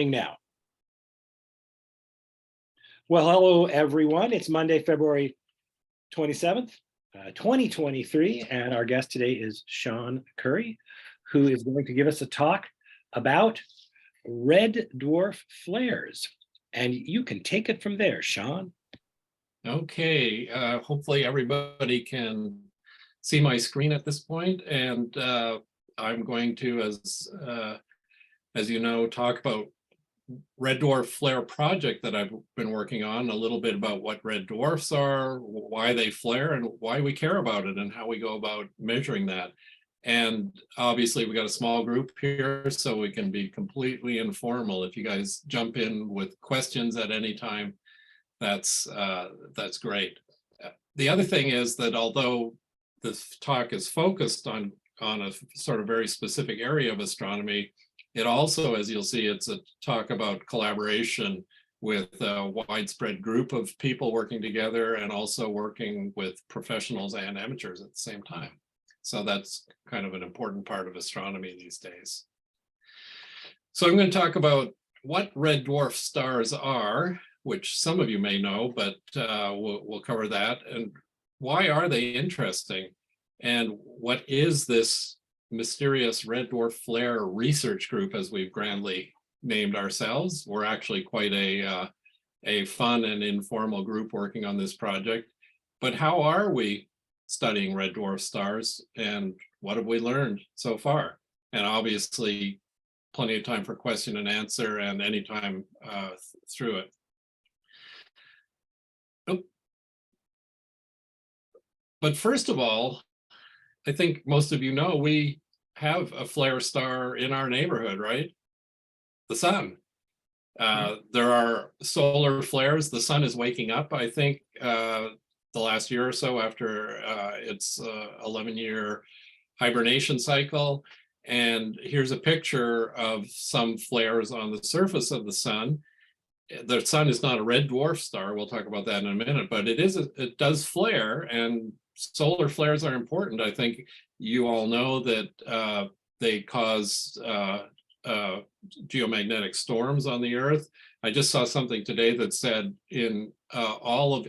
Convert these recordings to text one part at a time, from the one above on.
now. Well, hello, everyone. It's Monday, February 27th, 2023, and our guest today is Sean Curry, who is going to give us a talk about red dwarf flares. And you can take it from there, Sean. Okay, hopefully everybody can see my screen at this point, and I'm going to, as you know, talk about Red Dwarf Flare project that I've been working on, a little bit about what red dwarfs are, why they flare, and why we care about it, and how we go about measuring that. And obviously we got a small group here, so we can be completely informal. If you guys jump in with questions at any time, that's great. The other thing is that although this talk is focused on a sort of very specific area of astronomy, it also, as you'll see, it's a talk about collaboration with a widespread group of people working together, and also working with professionals and amateurs at the same time. So that's kind of an important part of astronomy these days. So I'm going to talk about what red dwarf stars are, which some of you may know, but we'll cover that. And why are they interesting? And what is this mysterious red dwarf flare research group, as we've grandly named ourselves? We're actually quite a fun and informal group working on this project. But how are we studying red dwarf stars, and what have we learned so far? And obviously plenty of time for question and answer, and any time through it. But first of all, I think most of you know we have a flare star in our neighborhood, right? The sun. There are solar flares. The sun is waking up, I think, the last year or so after its 11-year hibernation cycle. And here's a picture of some flares on the surface of the sun. The sun is not a red dwarf star. We'll talk about that in a minute, but it does flare, and solar flares are important. I think you all know that they cause geomagnetic storms on the Earth. I just saw something today that said in all of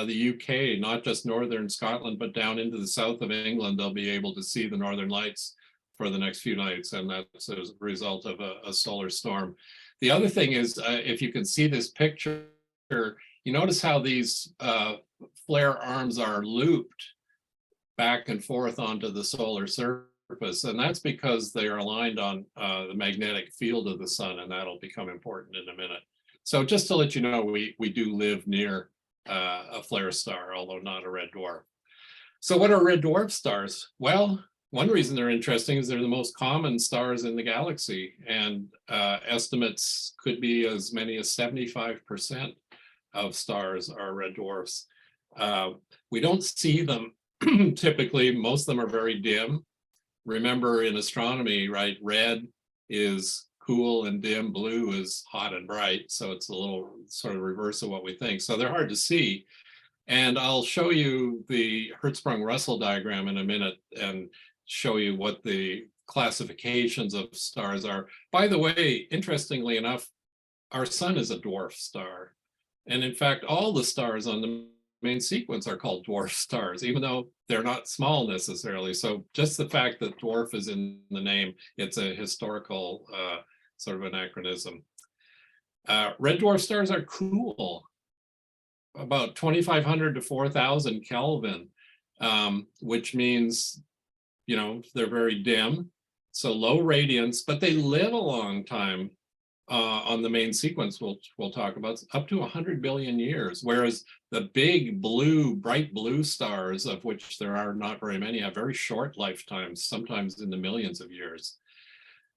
the UK, not just northern Scotland, but down into the south of England, they'll be able to see the northern lights for the next few nights, and that's as a result of a solar storm. The other thing is, if you can see this picture, you notice how these flare arms are looped back and forth onto the solar surface, and that's because they are aligned on the magnetic field of the sun, and that'll become important in a minute. So just to let you know, we do live near a flare star, although not a red dwarf. So what are red dwarf stars? Well, one reason they're interesting is they're the most common stars in the galaxy, and estimates could be as many as 75% of stars are red dwarfs. We don't see them typically. Most of them are very dim. Remember, in astronomy, right, red is cool and dim, blue is hot and bright, so it's a little sort of reverse of what we think. So they're hard to see. And I'll show you the Hertzsprung-Russell diagram in a minute and show you what the classifications of stars are. By the way, interestingly enough, our sun is a dwarf star. And in fact, all the stars on the main sequence are called dwarf stars, even though they're not small necessarily. So just the fact that dwarf is in the name, it's a historical sort of anachronism. Red dwarf stars are cool, about 2,500 to 4,000 Kelvin, which means, you know, they're very dim, so low radiance, but they live a long time on the main sequence we'll talk about, up to 100 billion years, whereas the big blue, bright blue stars, of which there are not very many, have very short lifetimes, sometimes in the millions of years.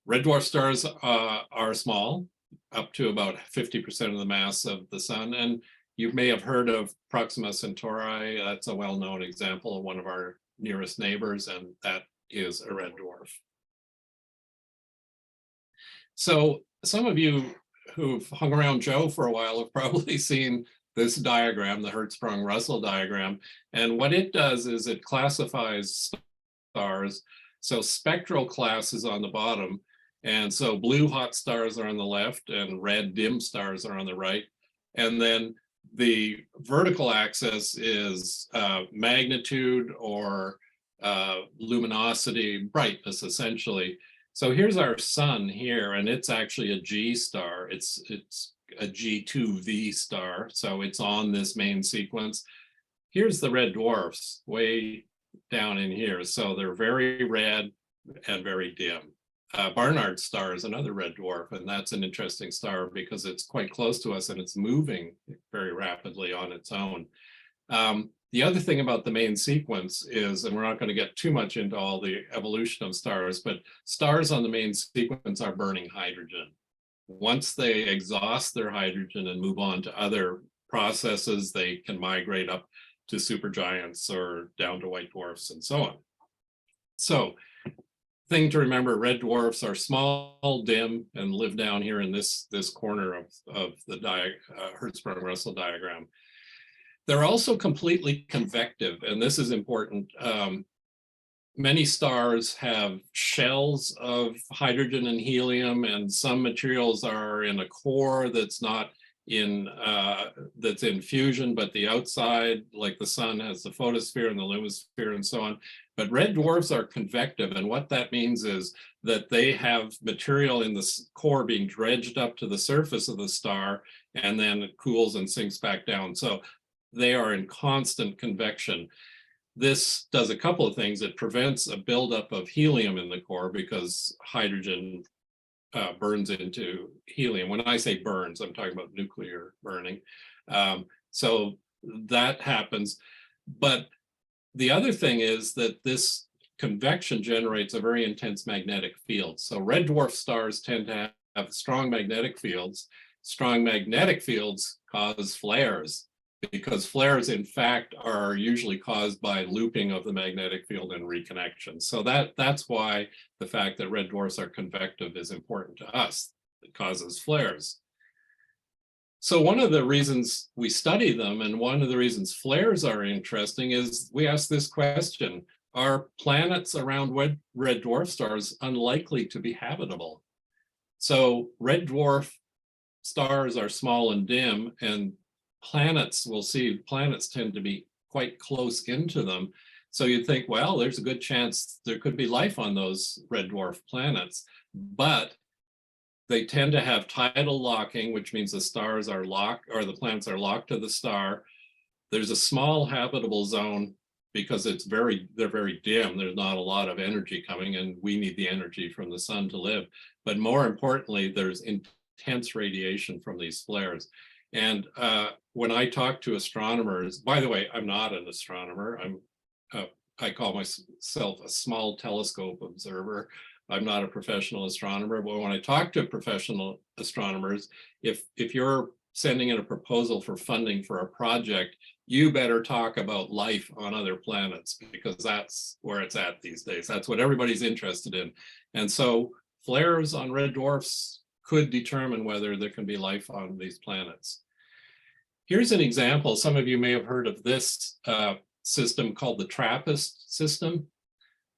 Red dwarf stars are small, up to about 50% of the mass of the sun, and you may have heard of Proxima Centauri. That's a well-known example of one of our nearest neighbors, and that is a red dwarf. So some of you who've hung around Joe for a while have probably seen this diagram, the Hertzsprung-Russell diagram. And what it does is it classifies stars. So spectral class is on the bottom. And so blue hot stars are on the left and red dim stars are on the right. And then the vertical axis is magnitude or luminosity, brightness, essentially. So here's our sun here, and it's actually a G star. It's a G2V star, so it's on this main sequence. Here's the red dwarfs way down in here. So they're very red and very dim. Barnard star is another red dwarf, and that's an interesting star because it's quite close to us and it's moving very rapidly on its own. The other thing about the main sequence is, and we're not going to get too much into all the evolution of stars, but stars on the main sequence are burning hydrogen. Once they exhaust their hydrogen and move on to other processes, they can migrate up to supergiants or down to white dwarfs and so on. So, thing to remember, red dwarfs are small, dim, and live down here in this corner of the Hertzsprung-Russell diagram. They're also completely convective, and this is important. Many stars have shells of hydrogen and helium, and some materials are in a core that's not in that's in fusion, but the outside, like the sun, has the photosphere and the luminosphere and so on. But red dwarfs are convective, and what that means is that they have material in the core being dredged up to the surface of the star, and then it cools and sinks back down. So they are in constant convection. This does a couple of things. It prevents a buildup of helium in the core because hydrogen burns into helium. When I say burns, I'm talking about nuclear burning. So that happens. But the other thing is that this convection generates a very intense magnetic field. So red dwarf stars tend to have strong magnetic fields. Strong magnetic fields cause flares, because flares, in fact, are usually caused by looping of the magnetic field and reconnection. So that's why the fact that red dwarfs are convective is important to us. It causes flares. So one of the reasons we study them, and one of the reasons flares are interesting, is we ask this question: are planets around red dwarf stars unlikely to be habitable? So red dwarf stars are small and dim, and planets, we'll see, planets tend to be quite close into them. So you'd think, well, there's a good chance there could be life on those red dwarf planets, but they tend to have tidal locking, which means the stars are locked, or the planets are locked to the star. There's a small habitable zone because they're very dim. There's not a lot of energy coming, and we need the energy from the sun to live. But more importantly, there's intense radiation from these flares. And when I talk to astronomers, by the way, I'm not an astronomer. I call myself a small telescope observer. I'm not a professional astronomer, but when I talk to professional astronomers, if you're sending in a proposal for funding for a project, you better talk about life on other planets, because that's where it's at these days. That's what everybody's interested in. And so flares on red dwarfs could determine whether there can be life on these planets. Here's an example. Some of you may have heard of this system called the TRAPPIST system,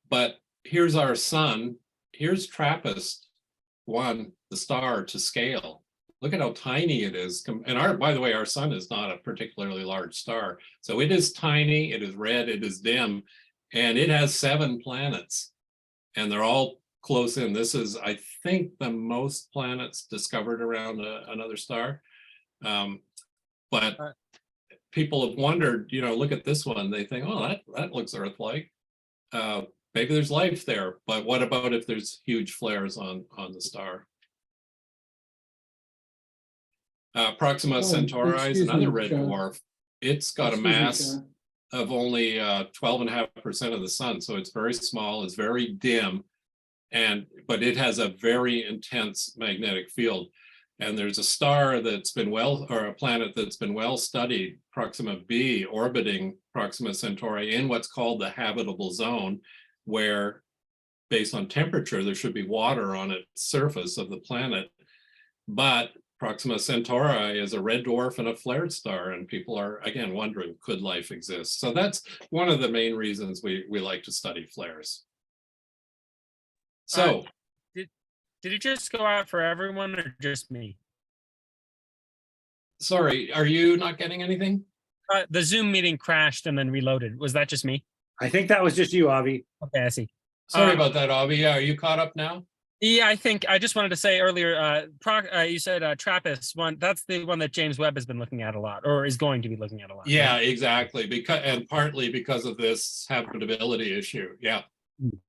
but here's our sun. Here's TRAPPIST-1, the star, to scale. Look at how tiny it is. And by the way, our sun is not a particularly large star. So it is tiny, it is red, it is dim, and it has 7 planets. And they're all close in. This is, I think, the most planets discovered around another star. But people have wondered, look at this one. They think, oh, that looks Earth-like. Maybe there's life there, but what about if there's huge flares on the star? Proxima Centauri is another red dwarf. It's got a mass of only 12.5% of the sun, so it's very small, it's very dim, but it has a very intense magnetic field. And there's a star that's been a planet that's been well studied, Proxima b, orbiting Proxima Centauri in what's called the habitable zone, where based on temperature, there should be water on its surface of the planet. But Proxima Centauri is a red dwarf and a flared star, and people are, again, wondering, could life exist? So that's one of the main reasons we like to study flares. So Did it just go out for everyone or just me? Sorry, are you not getting anything? The Zoom meeting crashed and then reloaded. Was that just me? I think that was just you, Avi. Okay, I see. Sorry about that, Avi. Yeah, are you caught up now? Yeah, I think I just wanted to say earlier, you said TRAPPIST one. That's the one that James Webb has been looking at a lot, or is going to be looking at a lot. Yeah, exactly. And partly because of this habitability issue. Yeah. Mm.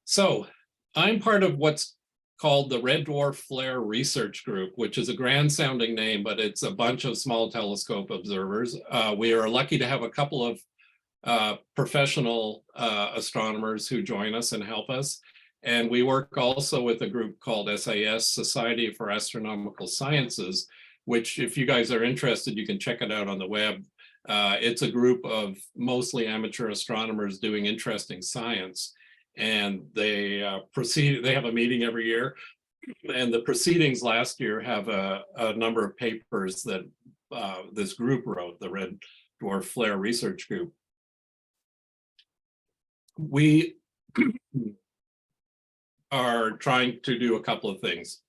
So I'm part of what's called the Red Dwarf Flare Research Group, which is a grand sounding name, but it's a bunch of small telescope observers. We are lucky to have a couple of professional astronomers who join us and help us. And we work also with a group called SAS, Society for Astronomical Sciences, which if you guys are interested, you can check it out on the web. It's a group of mostly amateur astronomers doing interesting science. And they have a meeting every year. And the proceedings last year have a number of papers that this group wrote, the Red Dwarf Flare Research Group. We are trying to do a couple of things.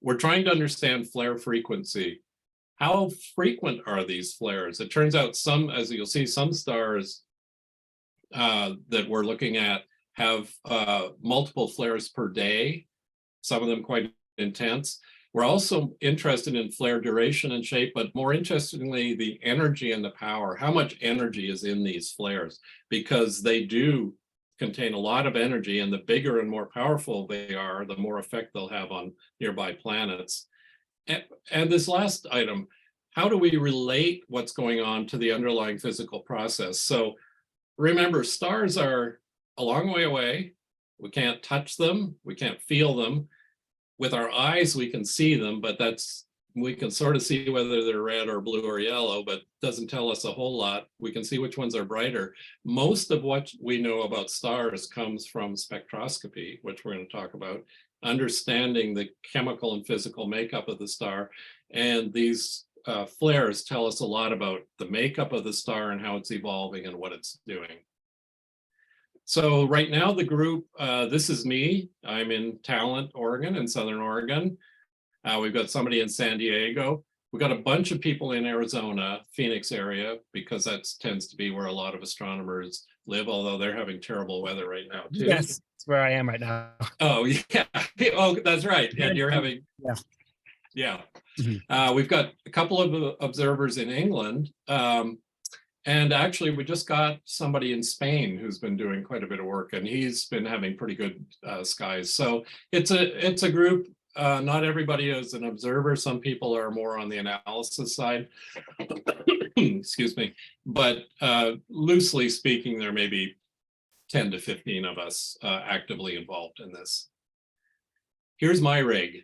We're trying to understand flare frequency. How frequent are these flares? It turns out some, as you'll see, some stars that we're looking at have multiple flares per day, some of them quite intense. We're also interested in flare duration and shape, but more interestingly, the energy and the power. How much energy is in these flares? Because they do contain a lot of energy, and the bigger and more powerful they are, the more effect they'll have on nearby planets. And this last item, how do we relate what's going on to the underlying physical process? So remember, stars are a long way away. We can't touch them. We can't feel them. With our eyes, we can see them, but we can sort of see whether they're red or blue or yellow, but doesn't tell us a whole lot. We can see which ones are brighter. Most of what we know about stars comes from spectroscopy, which we're going to talk about, understanding the chemical and physical makeup of the star. And these flares tell us a lot about the makeup of the star and how it's evolving and what it's doing. So right now the group, this is me. I'm in Talent, Oregon, in Southern Oregon. We've got somebody in San Diego. We've got a bunch of people in Arizona, Phoenix area, because that tends to be where a lot of astronomers live, although they're having terrible weather right now too. Yes, that's where I am right now. Oh, yeah. Oh, that's right. And you're having, yeah. Mm-hmm. We've got a couple of observers in England. And actually, we just got somebody in Spain who's been doing quite a bit of work, and he's been having pretty good skies. So it's a group. Not everybody is an observer. Some people are more on the analysis side. Excuse me. But loosely speaking, there may be 10 to 15 of us actively involved in this. Here's my rig.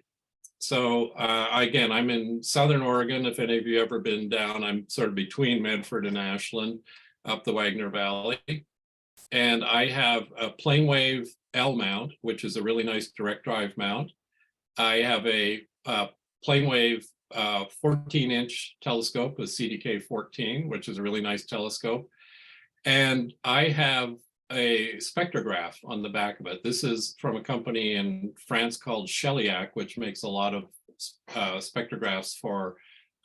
So again, I'm in Southern Oregon. If any of you ever been down, I'm sort of between Medford and Ashland, up the Wagner Valley. And I have a plane wave L mount, which is a really nice direct drive mount. I have a plane wave 14-inch telescope, a CDK 14, which is a really nice telescope. And I have a spectrograph on the back of it. This is from a company in France called Cheliac, which makes a lot of spectrographs for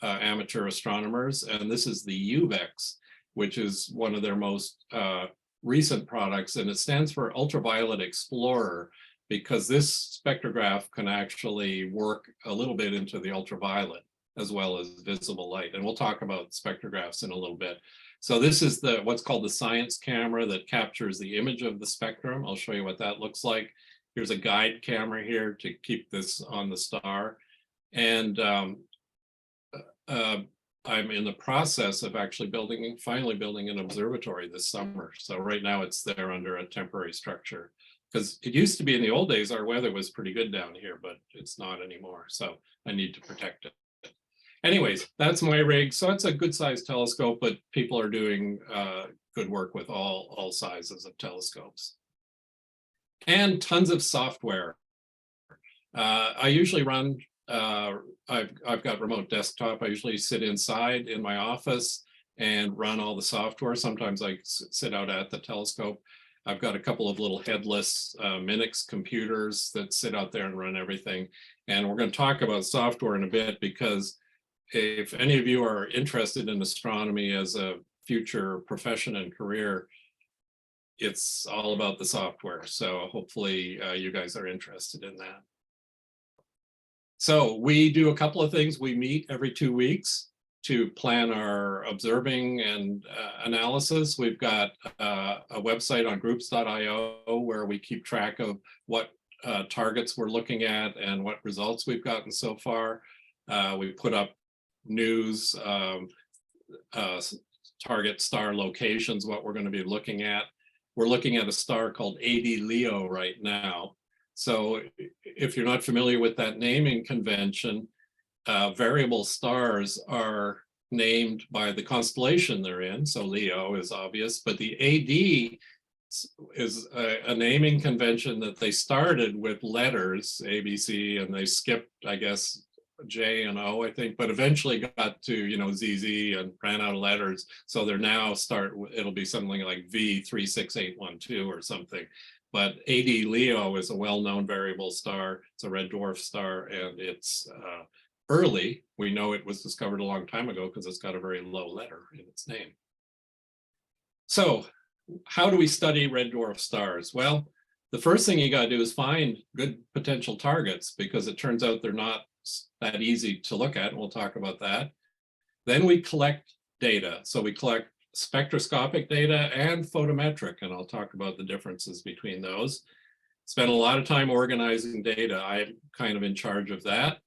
amateur astronomers. And this is the UVEX, which is one of their most recent products. And it stands for Ultraviolet Explorer, because this spectrograph can actually work a little bit into the ultraviolet as well as visible light. And we'll talk about spectrographs in a little bit. So this is what's called the science camera that captures the image of the spectrum. I'll show you what that looks like. Here's a guide camera here to keep this on the star. And I'm in the process of actually finally building an observatory this summer. So right now it's there under a temporary structure, because it used to be in the old days, our weather was pretty good down here, but it's not anymore. So I need to protect it. Anyways, that's my rig. So it's a good sized telescope, but people are doing good work with all sizes of telescopes. And tons of software. I usually run, I've got remote desktop. I usually sit inside in my office and run all the software. Sometimes I sit out at the telescope. I've got a couple of little headless Minix computers that sit out there and run everything. And we're going to talk about software in a bit, because if any of you are interested in astronomy as a future profession and career, it's all about the software. So hopefully you guys are interested in that. So we do a couple of things. We meet every 2 weeks to plan our observing and analysis. We've got a website on groups.io where we keep track of what targets we're looking at and what results we've gotten so far. We put up news, target star locations, what we're going to be looking at. We're looking at a star called AD Leo right now. So if you're not familiar with that naming convention, variable stars are named by the constellation they're in. So Leo is obvious, but the AD is a naming convention that they started with letters, ABC, and they skipped, I guess, J and O, I think, but eventually got to, you know, ZZ and ran out of letters. So they're now it'll be something like V36812 or something. But AD Leo is a well-known variable star. It's a red dwarf star, and it's early. We know it was discovered a long time ago because it's got a very low letter in its name. So how do we study red dwarf stars? Well, the first thing you got to do is find good potential targets, because it turns out they're not that easy to look at, and we'll talk about that. Then we collect data. So we collect spectroscopic data and photometric, and I'll talk about the differences between those. Spend a lot of time organizing data. I'm kind of in charge of that.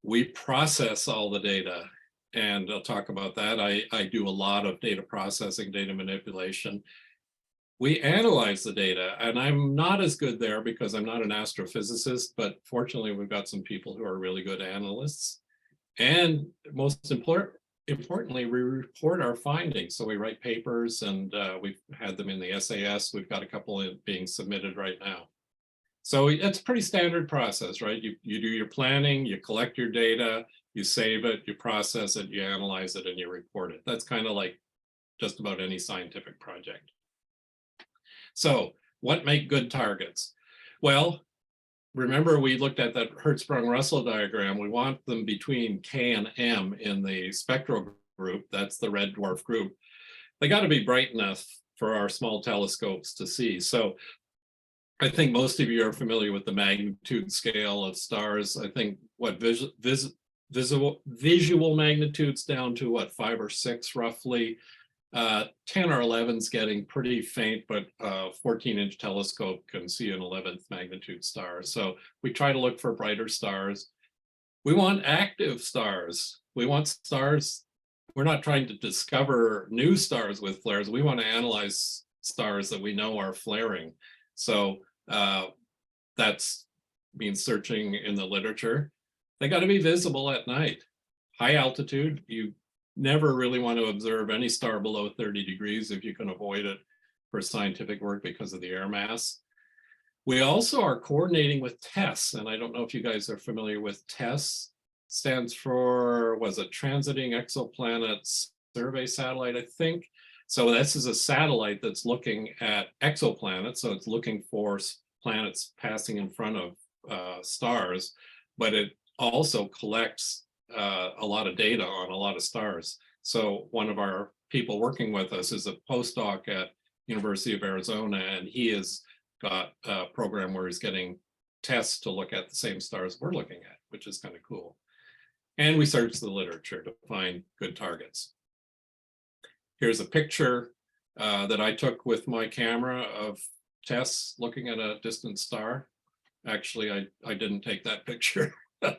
We process all the data, and I'll talk about that. I do a lot of data processing, data manipulation. We analyze the data, and I'm not as good there because I'm not an astrophysicist, but fortunately we've got some people who are really good analysts. And most importantly, we report our findings. So we write papers, and we've had them in the SAS. We've got a couple being submitted right now. So it's a pretty standard process, right? You do your planning, you collect your data, you save it, you process it, you analyze it, and you report it. That's kind of like just about any scientific project. So what make good targets? Well, remember we looked at that Hertzsprung-Russell diagram. We want them between K and M in the spectral group. That's the red dwarf group. They got to be bright enough for our small telescopes to see. So I think most of you are familiar with the magnitude scale of stars. I think what visual magnitudes down to what, 5 or 6 roughly. 10 or 11 is getting pretty faint, but a 14-inch telescope can see an 11th magnitude star. So we try to look for brighter stars. We want active stars. We want stars. We're not trying to discover new stars with flares. We want to analyze stars that we know are flaring. So that's means searching in the literature. They got to be visible at night. High altitude, you never really want to observe any star below 30 degrees if you can avoid it for scientific work because of the air mass. We also are coordinating with TESS, and I don't know if you guys are familiar with TESS. Stands for, was it Transiting Exoplanet Survey Satellite, I think. So this is a satellite that's looking at exoplanets, so it's looking for planets passing in front of stars, but it also collects a lot of data on a lot of stars. So one of our people working with us is a postdoc at University of Arizona, and he has got a program where he's getting tests to look at the same stars we're looking at, which is kind of cool. And we search the literature to find good targets. Here's a picture that I took with my camera of Tess looking at a distant star. Actually, I didn't take that picture.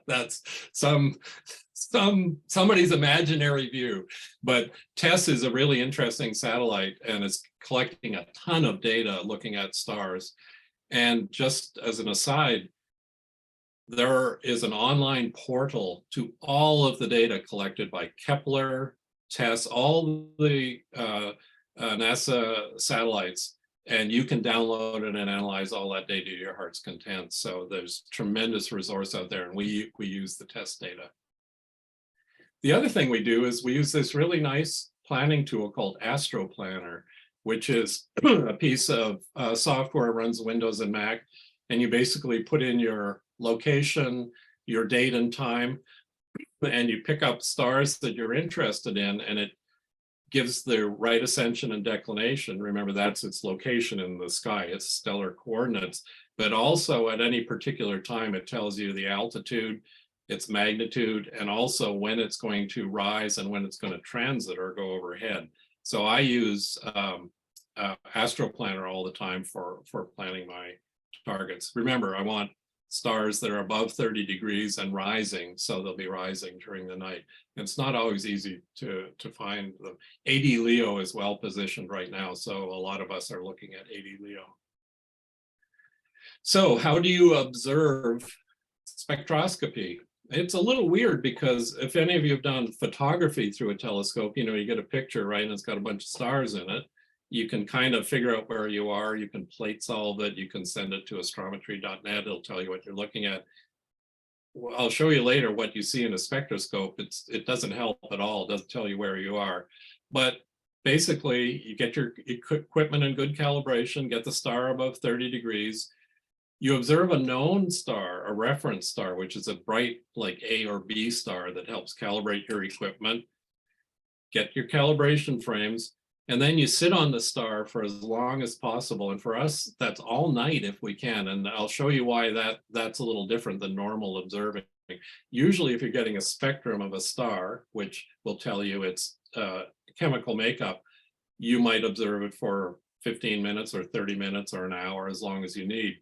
That's somebody's imaginary view. But TESS is a really interesting satellite, and it's collecting a ton of data looking at stars. And just as an aside, there is an online portal to all of the data collected by Kepler, TESS, all the NASA satellites, and you can download it and analyze all that data to your heart's content. So there's tremendous resource out there, and we use the TESS data. The other thing we do is we use this really nice planning tool called Astro Planner. which is a piece of software runs Windows and Mac. And you basically put in your location, your date and time, and you pick up stars that you're interested in, and it gives the right ascension and declination. Remember, that's its location in the sky, its stellar coordinates. But also at any particular time, it tells you the altitude, its magnitude, and also when it's going to rise and when it's going to transit or go overhead. So I use AstroPlanner all the time for planning my targets. Remember, I want stars that are above 30 degrees and rising, so they'll be rising during the night. And it's not always easy to find them. 80 Leo is well positioned right now, so a lot of us are looking at 80 Leo. So how do you observe spectroscopy? It's a little weird because if any of you have done photography through a telescope, you know, you get a picture, right, and it's got a bunch of stars in it. You can kind of figure out where you are. You can plate solve it. You can send it to astrometry.net. It'll tell you what you're looking at. Well, I'll show you later what you see in a spectroscope. It doesn't help at all. It doesn't tell you where you are. But basically, you get your equipment in good calibration, get the star above 30 degrees. You observe a known star, a reference star, which is a bright like A or B star that helps calibrate your equipment. Get your calibration frames. And then you sit on the star for as long as possible. And for us, that's all night if we can. And I'll show you why that's a little different than normal observing. Usually, if you're getting a spectrum of a star, which will tell you its chemical makeup, you might observe it for 15 minutes or 30 minutes or an hour, as long as you need.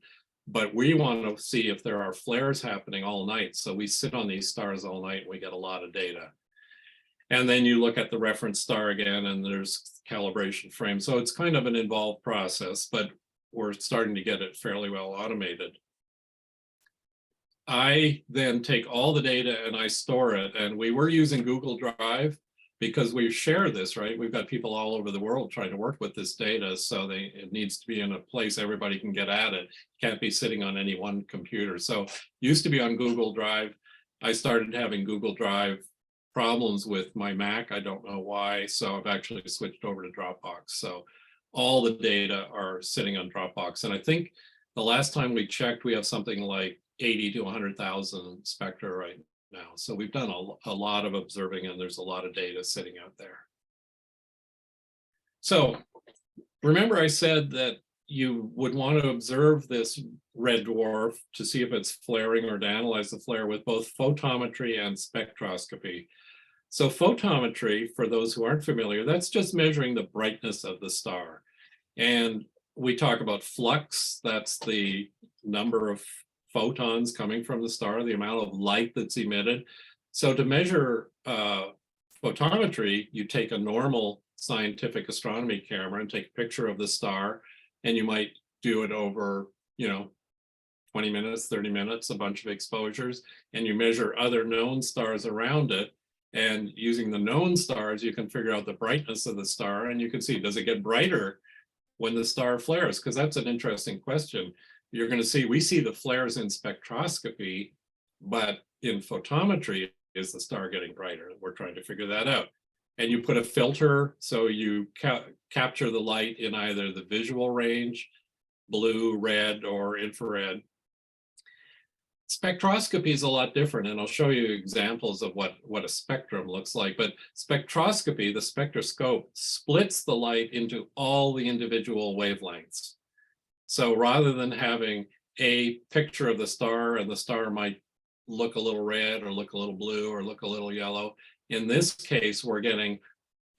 But we want to see if there are flares happening all night. So we sit on these stars all night and we get a lot of data. And then you look at the reference star again, and there's calibration frames. So it's kind of an involved process, but we're starting to get it fairly well automated. I then take all the data and I store it. And we were using Google Drive because we share this, right? We've got people all over the world trying to work with this data. So it needs to be in a place everybody can get at it. Can't be sitting on any one computer. So used to be on Google Drive. I started having Google Drive problems with my Mac. I don't know why. So I've actually switched over to Dropbox. So all the data are sitting on Dropbox. And I think the last time we checked, we have something like 80 to 100,000 spectra right now. So we've done a lot of observing, and there's a lot of data sitting out there. So remember I said that you would want to observe this red dwarf to see if it's flaring or to analyze the flare with both photometry and spectroscopy. So photometry, for those who aren't familiar, that's just measuring the brightness of the star. And we talk about flux, that's the number of photons coming from the star, the amount of light that's emitted. So to measure photometry, you take a normal scientific astronomy camera and take a picture of the star, and you might do it over, 20 minutes, 30 minutes, a bunch of exposures, and you measure other known stars around it. And using the known stars, you can figure out the brightness of the star, and you can see, does it get brighter when the star flares? Because that's an interesting question. You're going to see, we see the flares in spectroscopy, but in photometry, is the star getting brighter? We're trying to figure that out. And you put a filter, so you capture the light in either the visual range, blue, red, or infrared. Spectroscopy is a lot different, and I'll show you examples of what a spectrum looks like. But spectroscopy, the spectroscope, splits the light into all the individual wavelengths. So rather than having a picture of the star, and the star might look a little red or look a little blue or look a little yellow, in this case, we're getting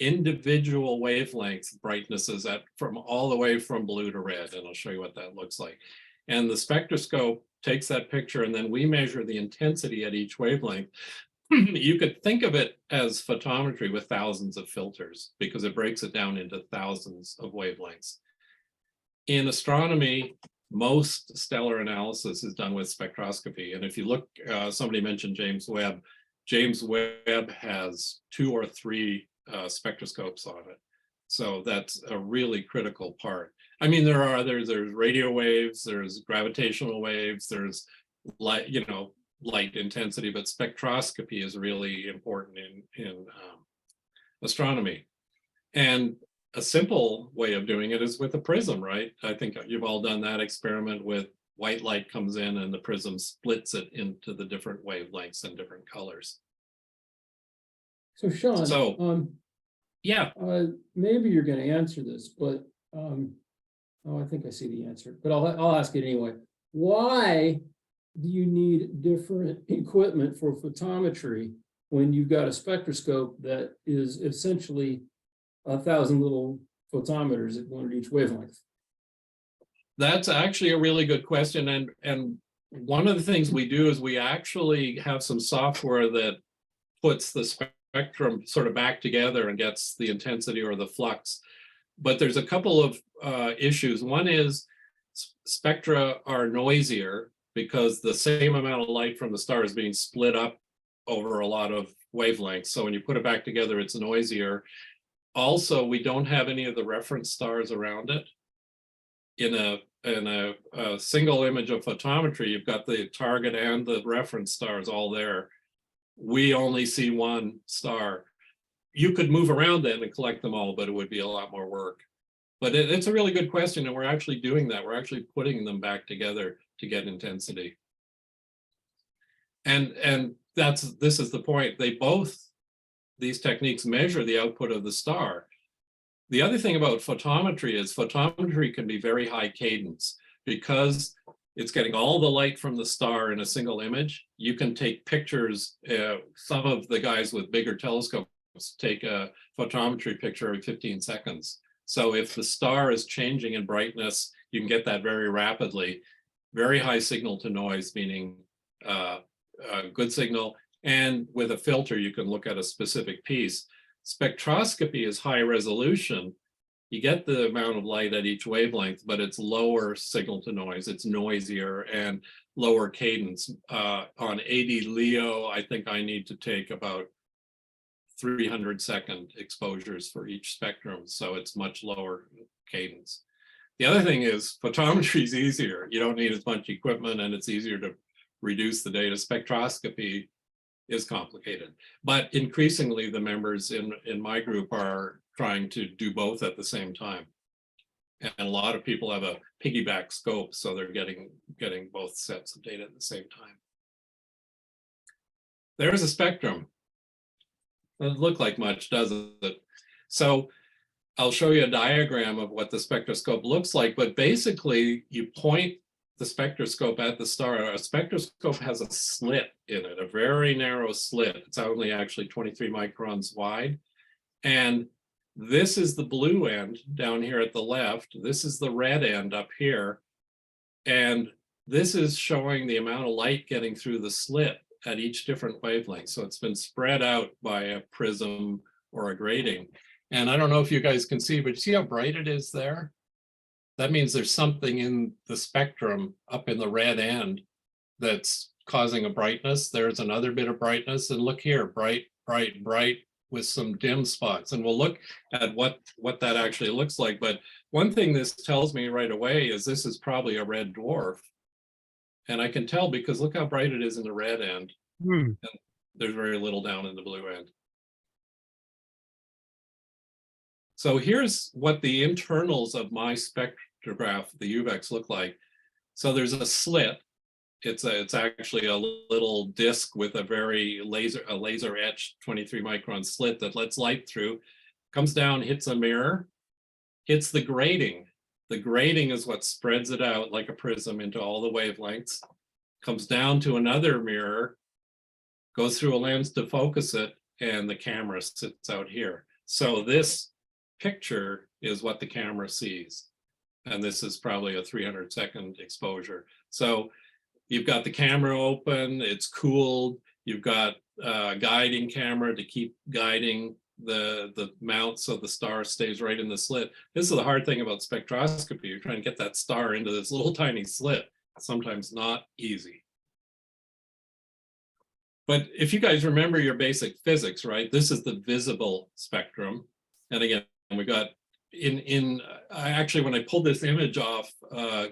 individual wavelengths, brightnesses from all the way from blue to red, and I'll show you what that looks like. And the spectroscope takes that picture, and then we measure the intensity at each wavelength. You could think of it as photometry with thousands of filters, because it breaks it down into thousands of wavelengths. In astronomy, most stellar analysis is done with spectroscopy. And if you look, somebody mentioned James Webb. James Webb has 2 or 3 spectroscopes on it. So that's a really critical part. I mean, there are others. There's radio waves, there's gravitational waves, there's light, light intensity, but spectroscopy is really important in astronomy. And a simple way of doing it is with a prism, right? I think you've all done that experiment with white light comes in and the prism splits it into the different wavelengths and different colors. So Sean, So, yeah, maybe you're going to answer this, but oh, I think I see the answer, but I'll ask it anyway. Why do you need different equipment for photometry when you've got a spectroscope that is essentially 1,000 little photometers at one at each wavelength? that's actually a really good question. And one of the things we do is we actually have some software that puts the spectrum sort of back together and gets the intensity or the flux. But there's a couple of issues. One is spectra are noisier because the same amount of light from the star is being split up over a lot of wavelengths. So when you put it back together, it's noisier. Also, we don't have any of the reference stars around it. In a single image of photometry, you've got the target and the reference stars all there. We only see one star. You could move around then and collect them all, but it would be a lot more work. But it's a really good question, and we're actually doing that. We're actually putting them back together to get intensity. And this is the point. These techniques measure the output of the star. The other thing about photometry is photometry can be very high cadence because it's getting all the light from the star in a single image. You can take pictures. Some of the guys with bigger telescopes take a photometry picture every 15 seconds. So if the star is changing in brightness, you can get that very rapidly. Very high signal to noise, meaning a good signal. And with a filter, you can look at a specific piece. Spectroscopy is high resolution. You get the amount of light at each wavelength, but it's lower signal to noise. It's noisier and lower cadence. On 80 Leo, I think I need to take about 300-second exposures for each spectrum. So it's much lower cadence. The other thing is photometry is easier. You don't need as much equipment and it's easier to reduce the data. Spectroscopy is complicated, but increasingly the members in my group are trying to do both at the same time. And a lot of people have a piggyback scope, so they're getting both sets of data at the same time. There's a spectrum. Doesn't look like much, does it? So I'll show you a diagram of what the spectroscope looks like, but basically you point the spectroscope at the star. A spectroscope has a slit in it, a very narrow slit. It's only actually 23 microns wide. And this is the blue end down here at the left. This is the red end up here. And this is showing the amount of light getting through the slit at each different wavelength. So it's been spread out by a prism or a grating. And I don't know if you guys can see, but see how bright it is there? That means there's something in the spectrum up in the red end that's causing a brightness. There's another bit of brightness. And look here, bright, bright, bright with some dim spots. And we'll look at what that actually looks like. But one thing this tells me right away is this is probably a red dwarf. And I can tell because look how bright it is in the red end. And there's very little down in the blue end. So here's what the internals of my spectrograph, the UVEX, look like. So there's a slit. It's actually a little disc with a very laser etched 23 micron slit that lets light through, comes down, hits a mirror, hits the grating. The grating is what spreads it out like a prism into all the wavelengths, comes down to another mirror, goes through a lens to focus it, and the camera sits out here. So this picture is what the camera sees. And this is probably a 300-second exposure. So you've got the camera open, it's cooled, you've got a guiding camera to keep guiding the mount so the star stays right in the slit. This is the hard thing about spectroscopy. You're trying to get that star into this little tiny slit. Sometimes not easy. But if you guys remember your basic physics, right? This is the visible spectrum. And again, we got actually, when I pulled this image off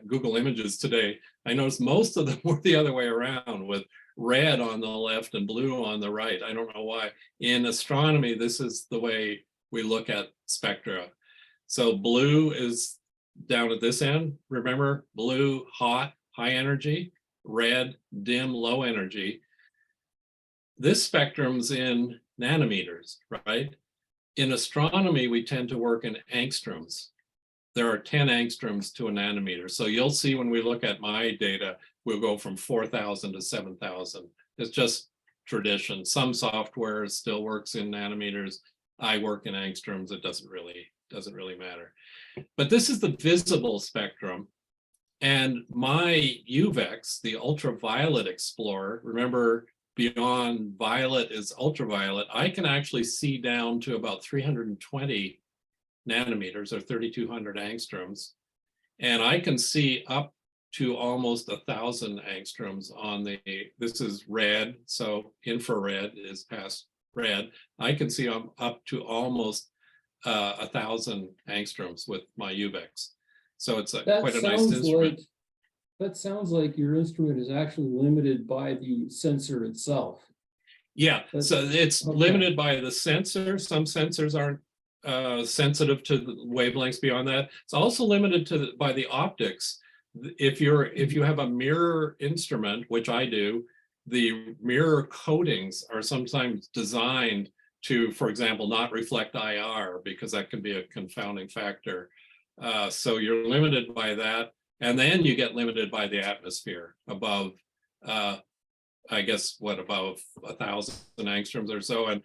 Google Images today, I noticed most of them were the other way around with red on the left and blue on the right. I don't know why. In astronomy, this is the way we look at spectra. So blue is down at this end. Remember, blue, hot, high energy, red, dim, low energy. This spectrum's in nanometers, right? In astronomy, we tend to work in angstroms. There are 10 angstroms to a nanometer. So you'll see when we look at my data, we'll go from 4,000 to 7,000. It's just tradition. Some software still works in nanometers. I work in angstroms. It doesn't really matter. But this is the visible spectrum. And my UVEX, the ultraviolet explorer, remember beyond violet is ultraviolet, I can actually see down to about 320 nanometers or 3,200 angstroms. And I can see up to almost 1,000 angstroms on this is red, so infrared is past red. I can see up to almost 1,000 angstroms with my UVEX. So it's quite a nice instrument. That sounds like your instrument is actually limited by the sensor itself. Yeah, so it's limited by the sensor. Some sensors aren't sensitive to the wavelengths beyond that. It's also limited by the optics. If you have a mirror instrument, which I do, the mirror coatings are sometimes designed to, for example, not reflect IR because that can be a confounding factor. So you're limited by that. And then you get limited by the atmosphere above, I guess, above 1,000 angstroms or so. And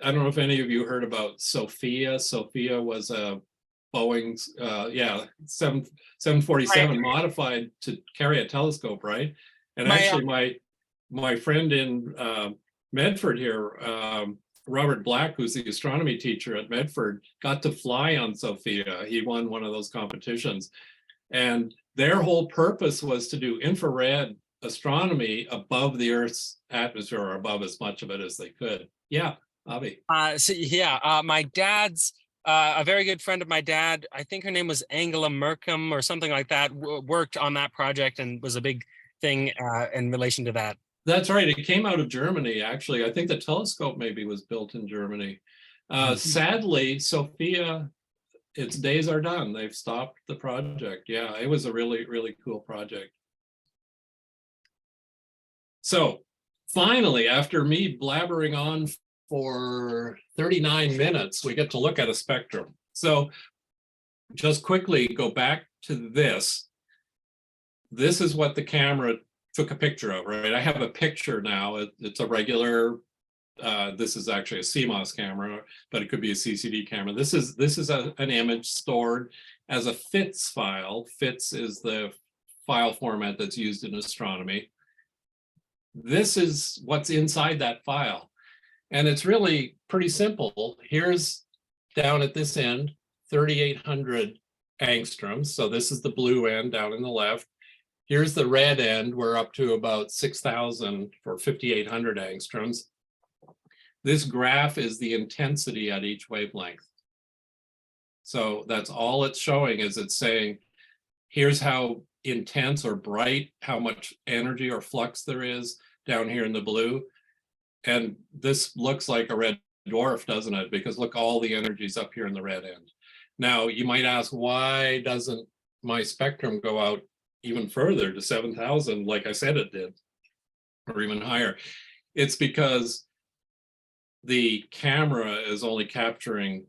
I don't know if any of you heard about Sophia. Sophia was a Boeing, 747 modified to carry a telescope, right? And actually, my friend in Medford here, Robert Black, who's the astronomy teacher at Medford, got to fly on Sophia. He won one of those competitions. And their whole purpose was to do infrared astronomy above the Earth's atmosphere, or above as much of it as they could. Yeah, Avi. My dad's a very good friend of my dad. I think her name was Angela Merkham or something like that. Worked on that project and was a big thing in relation to that. That's right. It came out of Germany, actually. I think the telescope maybe was built in Germany. Sadly, Sophia, its days are done. They've stopped the project. Yeah, it was a really, really cool project. So finally, after me blabbering on for 39 minutes, we get to look at a spectrum. So just quickly go back to this. This is what the camera took a picture of, right? I have a picture now. It's a regular, this is actually a CMOS camera, but it could be a CCD camera. This is an image stored as a FITS file. FITS is the file format that's used in astronomy. This is what's inside that file. And it's really pretty simple. Here's down at this end, 3,800 angstroms. So this is the blue end down in the left. Here's the red end. We're up to about 6,000 for 5,800 angstroms. This graph is the intensity at each wavelength. So that's all it's showing, is it's saying, here's how intense or bright, how much energy or flux there is down here in the blue. And this looks like a red dwarf, doesn't it? Because look, all the energy's up here in the red end. Now, you might ask, why doesn't my spectrum go out even further to 7,000, like I said it did, or even higher? It's because the camera is only capturing,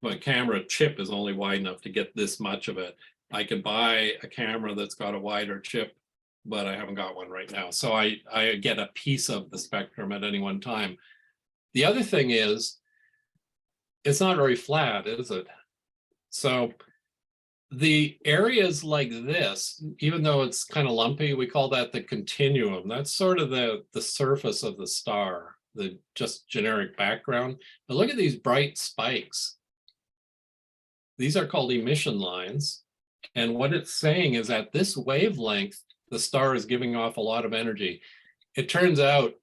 my camera chip is only wide enough to get this much of it. I can buy a camera that's got a wider chip, but I haven't got one right now. So I get a piece of the spectrum at any one time. The other thing is, it's not very flat, is it? So the areas like this, even though it's kind of lumpy, we call that the continuum. That's sort of the surface of the star, the just generic background. But look at these bright spikes. These are called emission lines. And what it's saying is at this wavelength, the star is giving off a lot of energy. It turns out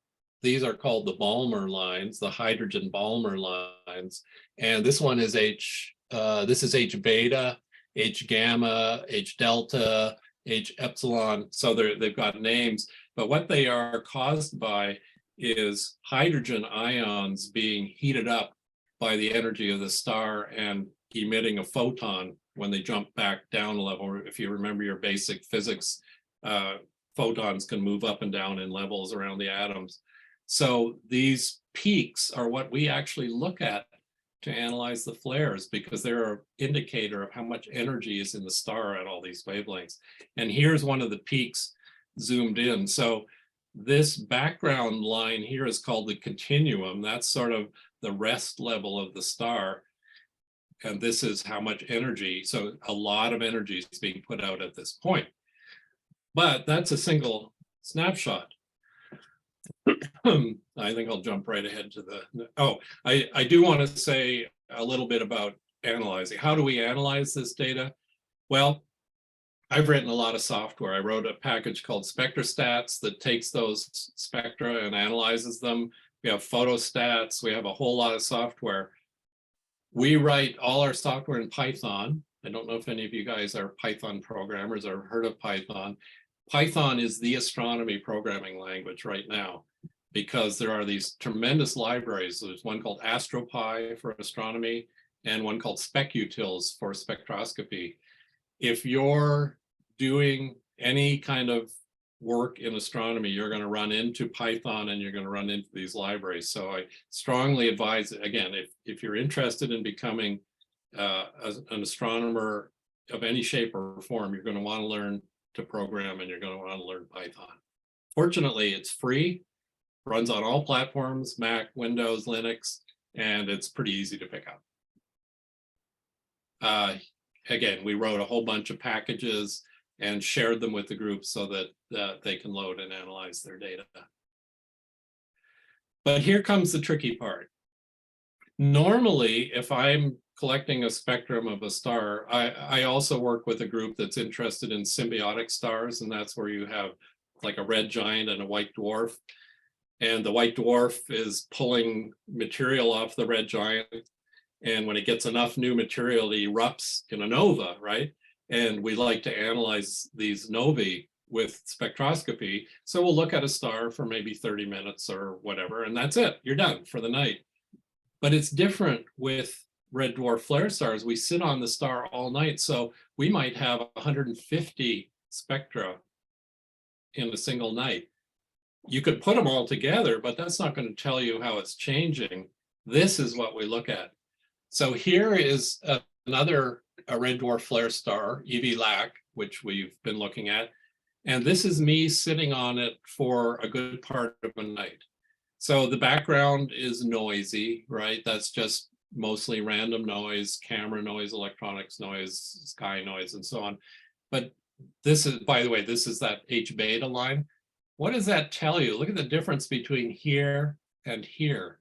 these are called the Balmer lines, the hydrogen Balmer lines. And this one is H beta, H gamma, H delta, H epsilon. So they've got names, but what they are caused by is hydrogen ions being heated up by the energy of the star and emitting a photon when they jump back down a level. If you remember your basic physics, photons can move up and down in levels around the atoms. So these peaks are what we actually look at to analyze the flares, because they're an indicator of how much energy is in the star at all these wavelengths. And here's one of the peaks zoomed in. So this background line here is called the continuum. That's sort of the rest level of the star. And this is how much energy. So a lot of energy is being put out at this point. But that's a single snapshot. I think I'll jump right ahead to I do want to say a little bit about analyzing. How do we analyze this data? Well, I've written a lot of software. I wrote a package called SpectraStats that takes those spectra and analyzes them. We have photostats. We have a whole lot of software. We write all our software in Python. I don't know if any of you guys are Python programmers or heard of Python. Python is the astronomy programming language right now, because there are these tremendous libraries. There's one called AstroPy for astronomy and one called SpecUtils for spectroscopy. If you're doing any kind of work in astronomy, you're going to run into Python and you're going to run into these libraries. So I strongly advise, again, if you're interested in becoming an astronomer of any shape or form, you're going to want to learn to program and you're going to want to learn Python. Fortunately, it's free, runs on all platforms, Mac, Windows, Linux, and it's pretty easy to pick up. Again, we wrote a whole bunch of packages and shared them with the group so that they can load and analyze their data. But here comes the tricky part. Normally, if I'm collecting a spectrum of a star, I also work with a group that's interested in symbiotic stars, and that's where you have like a red giant and a white dwarf. And the white dwarf is pulling material off the red giant. And when it gets enough new material, it erupts in a nova, right? And we like to analyze these novae with spectroscopy. So we'll look at a star for maybe 30 minutes or whatever, and that's it. You're done for the night. But it's different with red dwarf flare stars. We sit on the star all night. So we might have 150 spectra in a single night. You could put them all together, but that's not going to tell you how it's changing. This is what we look at. So here is another red dwarf flare star, EV-LAC, which we've been looking at. And this is me sitting on it for a good part of a night. So the background is noisy, right? That's just mostly random noise, camera noise, electronics noise, sky noise, and so on. But this is, by the way, this is that H beta line. What does that tell you? Look at the difference between here and here.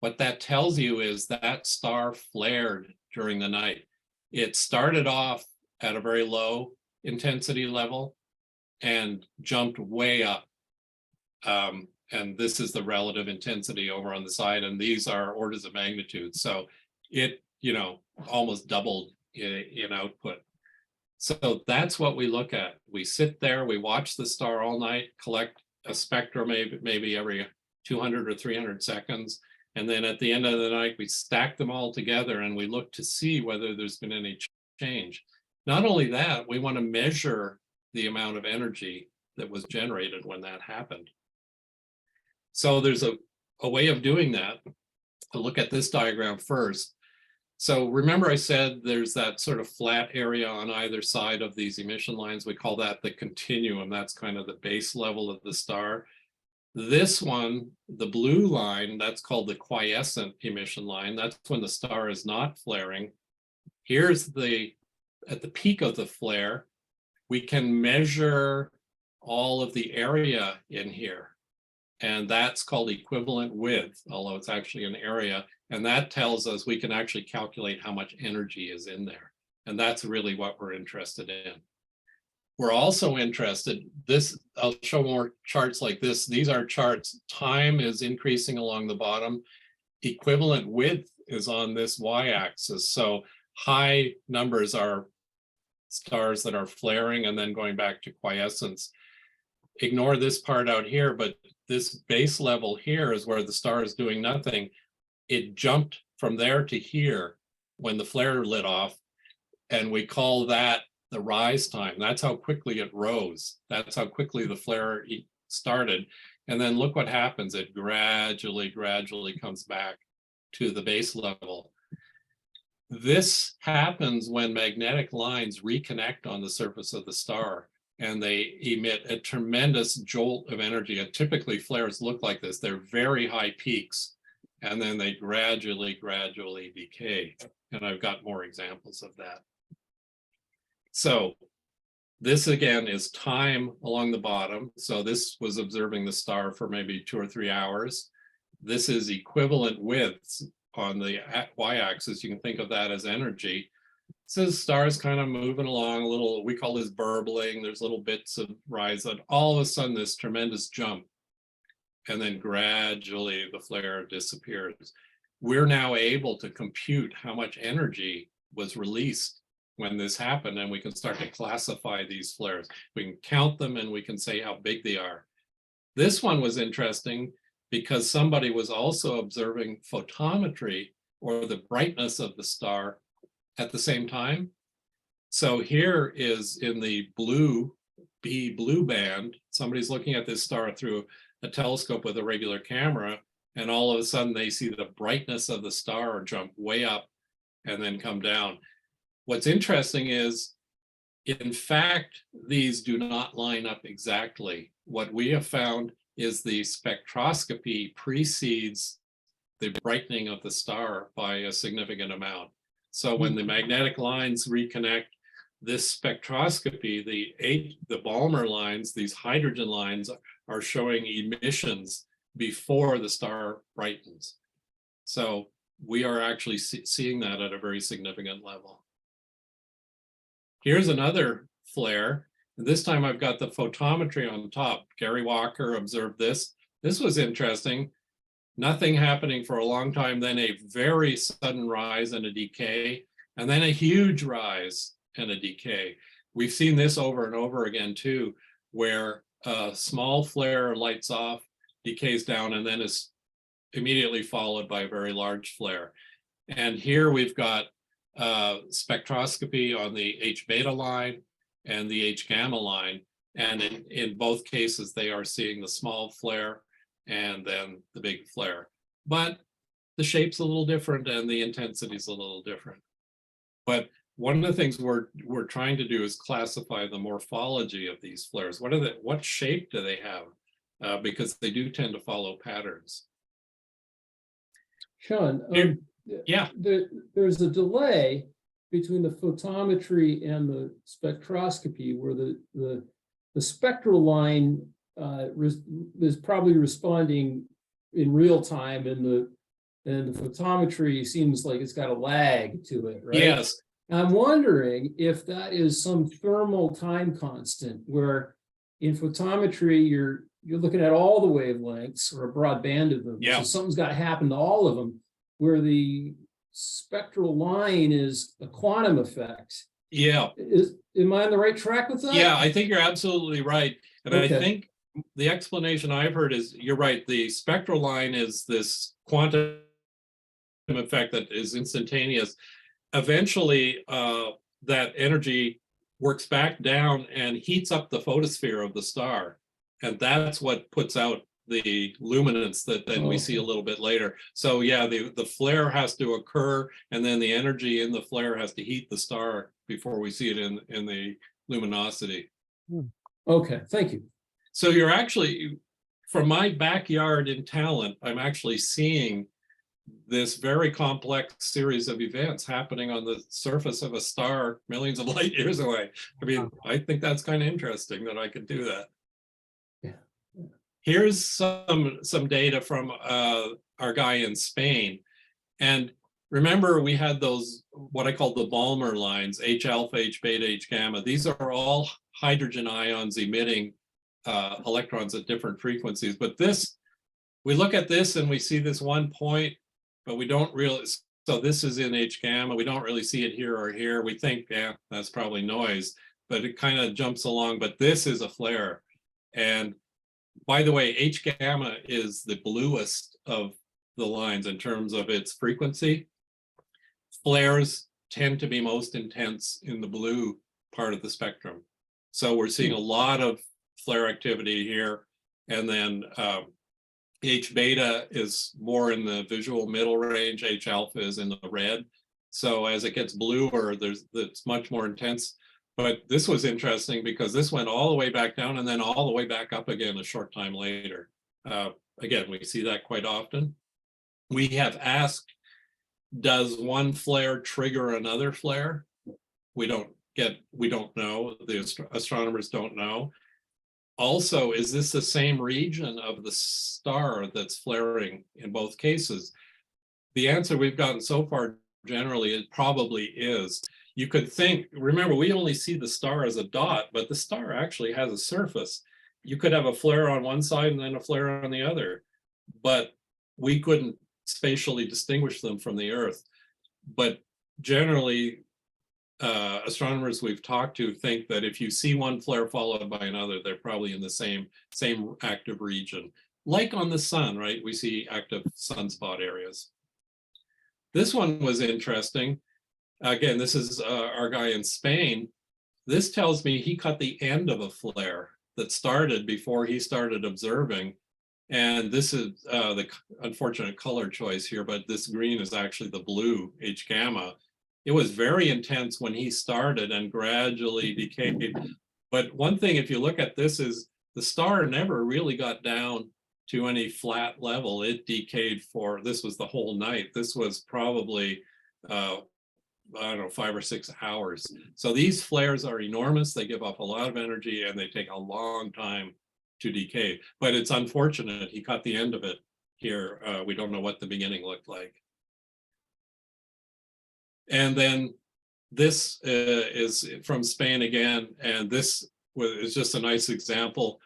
What that tells you is that star flared during the night. It started off at a very low intensity level and jumped way up. And this is the relative intensity over on the side, and these are orders of magnitude. So it, almost doubled in output. So that's what we look at. We sit there, we watch the star all night, collect a spectrum maybe every 200 or 300 seconds. And then at the end of the night, we stack them all together and we look to see whether there's been any change. Not only that, we want to measure the amount of energy that was generated when that happened. So there's a way of doing that. To look at this diagram first. So remember I said there's that sort of flat area on either side of these emission lines. We call that the continuum. That's kind of the base level of the star. This one, the blue line, that's called the quiescent emission line. That's when the star is not flaring. Here's at the peak of the flare, we can measure all of the area in here. And that's called equivalent width, although it's actually an area. And that tells us we can actually calculate how much energy is in there. And that's really what we're interested in. We're also interested, I'll show more charts like this. These are charts. Time is increasing along the bottom. Equivalent width is on this y-axis. So high numbers are stars that are flaring and then going back to quiescence. Ignore this part out here, but this base level here is where the star is doing nothing. It jumped from there to here. when the flare lit off, and we call that the rise time. That's how quickly it rose. That's how quickly the flare started. And then look what happens. It gradually comes back to the base level. This happens when magnetic lines reconnect on the surface of the star, and they emit a tremendous jolt of energy. And typically flares look like this. They're very high peaks, and then they gradually decay. And I've got more examples of that. So this again is time along the bottom. So this was observing the star for maybe 2 or 3 hours. This is equivalent widths on the y-axis. You can think of that as energy. So the star is kind of moving along a little, we call this burbling. There's little bits of rise, and all of a sudden this tremendous jump. And then gradually the flare disappears. We're now able to compute how much energy was released when this happened, and we can start to classify these flares. We can count them and we can say how big they are. This one was interesting because somebody was also observing photometry, or the brightness of the star, at the same time. So here is in the blue band, somebody's looking at this star through a telescope with a regular camera, and all of a sudden they see the brightness of the star jump way up and then come down. What's interesting is, in fact, these do not line up exactly. What we have found is the spectroscopy precedes the brightening of the star by a significant amount. So when the magnetic lines reconnect, this spectroscopy, the Balmer lines, these hydrogen lines, are showing emissions before the star brightens. So we are actually seeing that at a very significant level. Here's another flare. This time I've got the photometry on top. Gary Walker observed this. This was interesting. Nothing happening for a long time, then a very sudden rise and a decay, and then a huge rise and a decay. We've seen this over and over again too, where a small flare lights off, decays down, and then is immediately followed by a very large flare. And here we've got spectroscopy on the H beta line and the H gamma line. And in both cases, they are seeing the small flare and then the big flare. But the shape's a little different and the intensity's a little different. But one of the things we're trying to do is classify the morphology of these flares. What shape do they have? Because they do tend to follow patterns. Sean, Yeah. There's a delay between the photometry and the spectroscopy, where the spectral line is probably responding in real time, and the photometry seems like it's got a lag to it, right? Yes. I'm wondering if that is some thermal time constant, where in photometry you're looking at all the wavelengths, or a broad band of them. Yeah. So something's got to happen to all of them, where the spectral line is a quantum effect. Yeah. Am I on the right track with that? Yeah, I think you're absolutely right. And Okay. I think the explanation I've heard is, you're right, the spectral line is this quantum effect that is instantaneous. Eventually, that energy works back down and heats up the photosphere of the star. And that's what puts out the luminance that then we see a little bit later. So yeah, the flare has to occur, and then the energy in the flare has to heat the star before we see it in the luminosity. Okay, thank you. So you're actually, from my backyard in Talent, I'm actually seeing this very complex series of events happening on the surface of a star millions of light years away. I mean, I think that's kind of interesting that I could do that. Yeah. Here's some data from our guy in Spain. And remember, we had those, what I call the Balmer lines, H alpha, H beta, H gamma. These are all hydrogen ions emitting electrons at different frequencies. But this, we look at this and we see this one point, but we don't really, so this is in H gamma. We don't really see it here or here. We think, yeah, that's probably noise, but it kind of jumps along. But this is a flare. And by the way, H gamma is the bluest of the lines in terms of its frequency. Flares tend to be most intense in the blue part of the spectrum. So we're seeing a lot of flare activity here. And then H beta is more in the visual middle range. H alpha is in the red. So as it gets bluer, it's much more intense. But this was interesting because this went all the way back down and then all the way back up again a short time later. Again, we see that quite often. We have asked, does one flare trigger another flare? We don't know. The astronomers don't know. Also, is this the same region of the star that's flaring in both cases? The answer we've gotten so far generally, it probably is. You could think, remember, we only see the star as a dot, but the star actually has a surface. You could have a flare on one side and then a flare on the other, but we couldn't spatially distinguish them from the Earth. But generally, astronomers we've talked to think that if you see one flare followed by another, they're probably in the same active region. Like on the sun, right? We see active sunspot areas. This one was interesting. Again, this is our guy in Spain. This tells me he caught the end of a flare that started before he started observing. And this is the unfortunate color choice here, but this green is actually the blue, H gamma. It was very intense when he started and gradually decayed. But one thing, if you look at this, is the star never really got down to any flat level. It decayed this was the whole night. This was probably, I don't know, 5 or 6 hours. So these flares are enormous. They give off a lot of energy and they take a long time to decay. But it's unfortunate he caught the end of it here. We don't know what the beginning looked like. And then this is from Spain again, and this is just a nice example.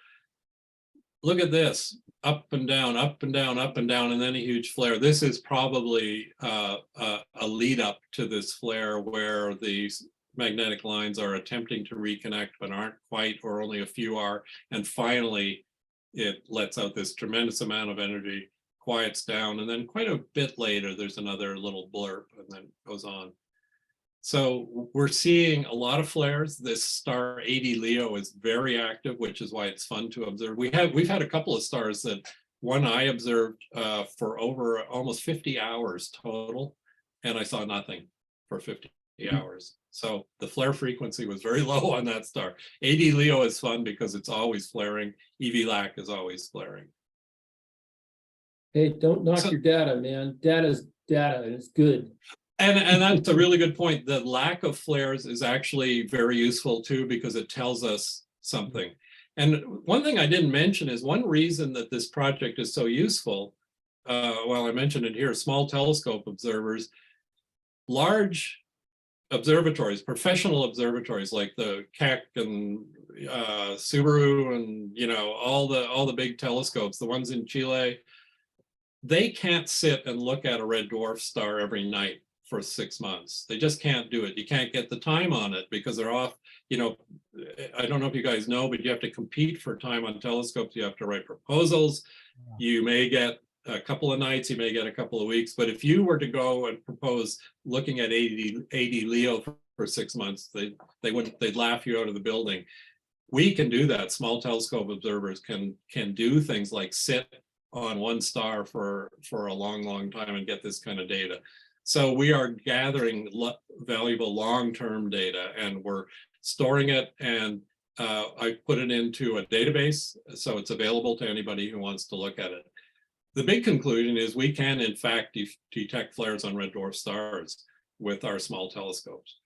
Look at this, up and down, up and down, up and down, and then a huge flare. This is probably a lead up to this flare where these magnetic lines are attempting to reconnect but aren't quite, or only a few are, and finally it lets out this tremendous amount of energy, quiets down, and then quite a bit later there's another little blurb and then goes on. So we're seeing a lot of flares. This star 80 Leo is very active, which is why it's fun to observe. We've had a couple of stars that one I observed for over almost 50 hours total, and I saw nothing for 50 hours. So the flare frequency was very low on that star. 80 Leo is fun because it's always flaring. EV-LAC is always flaring. Hey, don't knock your data, man. Data's data, and it's good. And that's a really good point. The lack of flares is actually very useful too, because it tells us something. And one thing I didn't mention is one reason that this project is so useful, well, I mentioned it here, small telescope observers, large observatories, professional observatories like the Keck and Subaru and, you know, all the big telescopes, the ones in Chile, they can't sit and look at a red dwarf star every night for 6 months. They just can't do it. You can't get the time on it because they're off, you know, I don't know if you guys know, but you have to compete for time on telescopes. You have to write proposals. You may get a couple of nights, you may get a couple of weeks, but if you were to go and propose looking at 80 Leo for 6 months, they'd laugh you out of the building. We can do that. Small telescope observers can do things like sit on one star for a long time and get this kind of data. So we are gathering valuable long-term data and we're storing it, and I put it into a database so it's available to anybody who wants to look at it. The big conclusion is we can in fact detect flares on red dwarf stars with our small telescopes.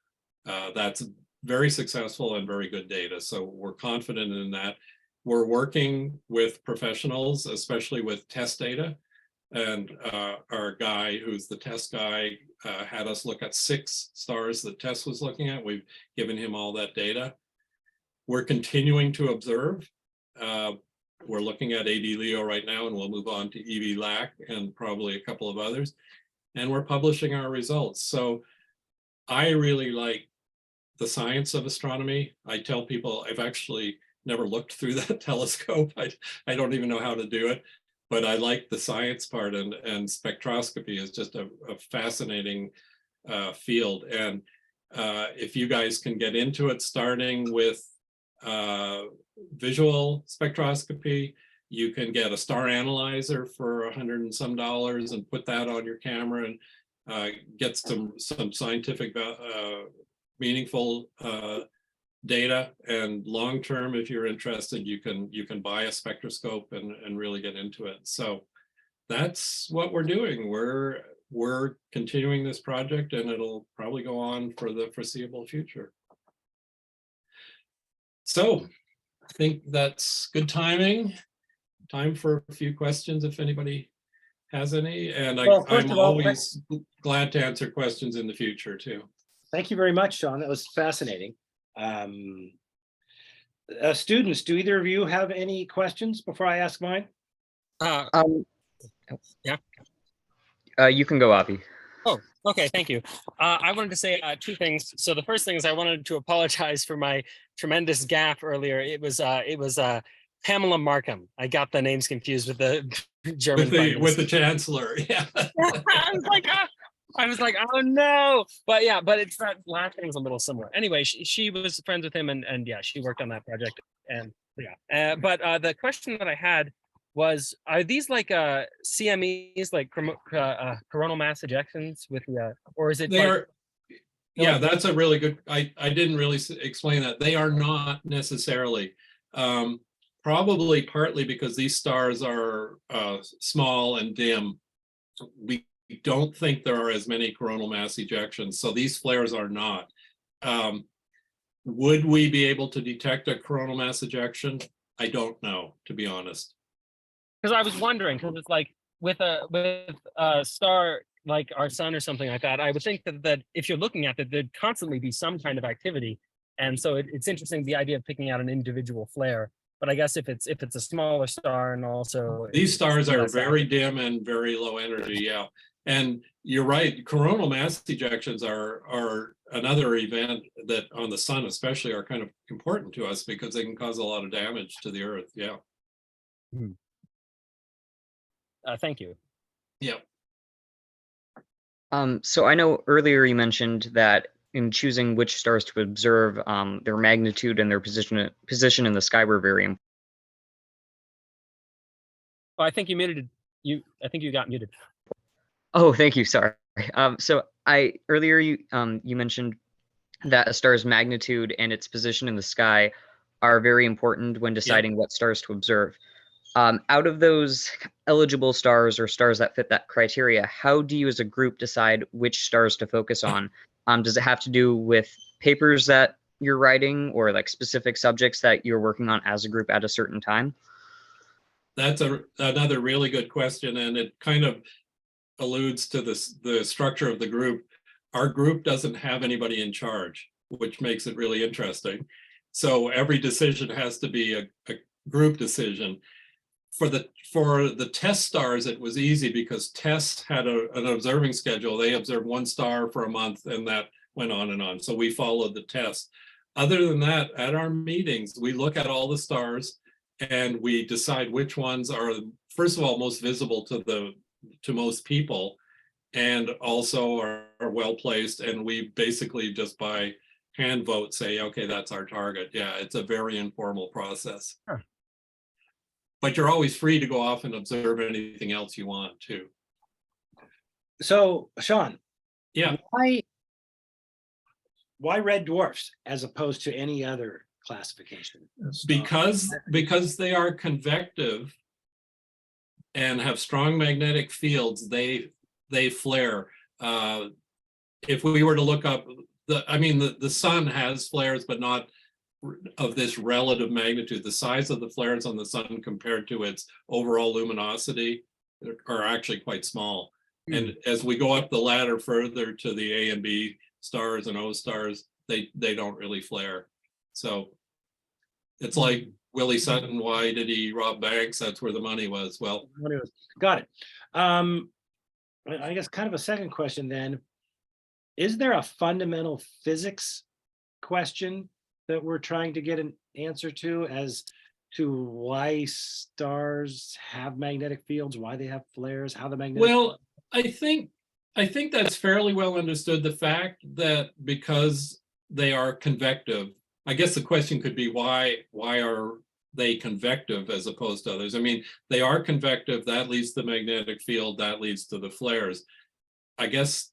That's very successful and very good data. So we're confident in that. We're working with professionals, especially with test data. And our guy, who's the test guy, had us look at 6 stars that Tess was looking at. We've given him all that data. We're continuing to observe. We're looking at 80 Leo right now, and we'll move on to EV-LAC and probably a couple of others. And we're publishing our results. So I really like the science of astronomy. I tell people I've actually never looked through that telescope. I don't even know how to do it. But I like the science part, and spectroscopy is just a fascinating field. And if you guys can get into it, starting with visual spectroscopy, you can get a star analyzer for $100 and some and put that on your camera and get some scientific meaningful data. And long term, if you're interested, you can buy a spectroscope and really get into it. So that's what we're doing. We're continuing this project, and it'll probably go on for the foreseeable future. So I think that's good timing. Time for a few questions if anybody has any. And Well, first I'm of all, always glad to answer questions in the future too. Thank you very much, Sean. That was fascinating. Students, do either of you have any questions before I ask mine? Yeah. You can go, Avi. Oh, okay. Thank you. I wanted to say two things. So the first thing is I wanted to apologize for my tremendous gaffe earlier. It was Pamela Markham. I got the names confused with the German With the chancellor. Yeah. I was like, oh no. But yeah, but it's that last name is a little similar. Anyway, she was friends with him, and yeah, she worked on that project. And yeah, but the question that I had was, are these like CMEs, like coronal mass ejections with the or is it They like, are. Yeah, that's a really good. I didn't really explain that. They are not necessarily. Probably partly because these stars are small and dim. We don't think there are as many coronal mass ejections, so these flares are not. Would we be able to detect a coronal mass ejection? I don't know, to be honest. because I was wondering, because it's like with a star like our sun or something like that, I would think that if you're looking at that, there'd constantly be some kind of activity. And so it's interesting, the idea of picking out an individual flare. But I guess if it's a smaller star, and also These stars are less very active. dim and very low energy. Yeah. And you're right, coronal mass ejections are another event that on the sun especially are kind of important to us because they can cause a lot of damage to the Earth. Yeah. Thank you. Yeah. So I know earlier you mentioned that in choosing which stars to observe, their magnitude and their position in the sky were very important. Oh, I think you muted you. I think you got muted. Oh, thank you. Sorry. So earlier you mentioned that a star's magnitude and its position in the sky are very important when deciding what stars to observe. Out of those eligible stars or stars that fit that criteria, how do you as a group decide which stars to focus on? Does it have to do with papers that you're writing or like specific subjects that you're working on as a group at a certain time? That's another really good question, and it kind of alludes to the structure of the group. Our group doesn't have anybody in charge, which makes it really interesting. So every decision has to be a group decision. For the test stars, it was easy because TESS had an observing schedule. They observed one star for a month, and that went on and on. So we followed the test. Other than that, at our meetings, we look at all the stars and we decide which ones are, first of all, most visible to most people, and also are well placed. And we basically just by hand vote say, okay, that's our target. Yeah, it's a very informal process. Sure. But you're always free to go off and observe anything else you want too. So, Sean, Yeah. Why red dwarfs as opposed to any other classification? Because they are convective and have strong magnetic fields, they flare. If we were to look up the sun has flares, but not of this relative magnitude. The size of the flares on the sun compared to its overall luminosity are actually quite small. And as we go up the ladder further to the A and B stars and O stars, they don't really flare. So it's like Willie Sutton, why did he rob banks? That's where the money was. Well, got it. I guess kind of a second question then. Is there a fundamental physics question that we're trying to get an answer to as to why stars have magnetic fields, why they have flares, how the magnetic... Well, I think I think that's fairly well understood. The fact that because they are convective, I guess the question could be why are they convective as opposed to others? I mean, they are convective, that leads to the magnetic field, that leads to the flares. I guess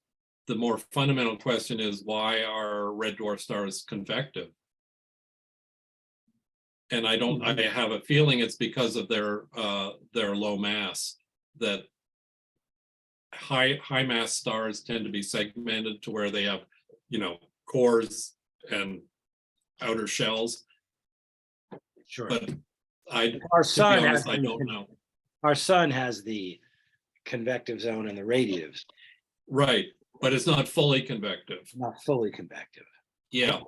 the more fundamental question is why are red dwarf stars convective? And I have a feeling it's because of their low mass, that high mass stars tend to be segmented to where they have, cores and outer shells. Sure. But Our to be sun honest, has I don't know. Our sun has the convective zone and the radiatives, Right, but it's not fully convective. not fully convective. Yeah,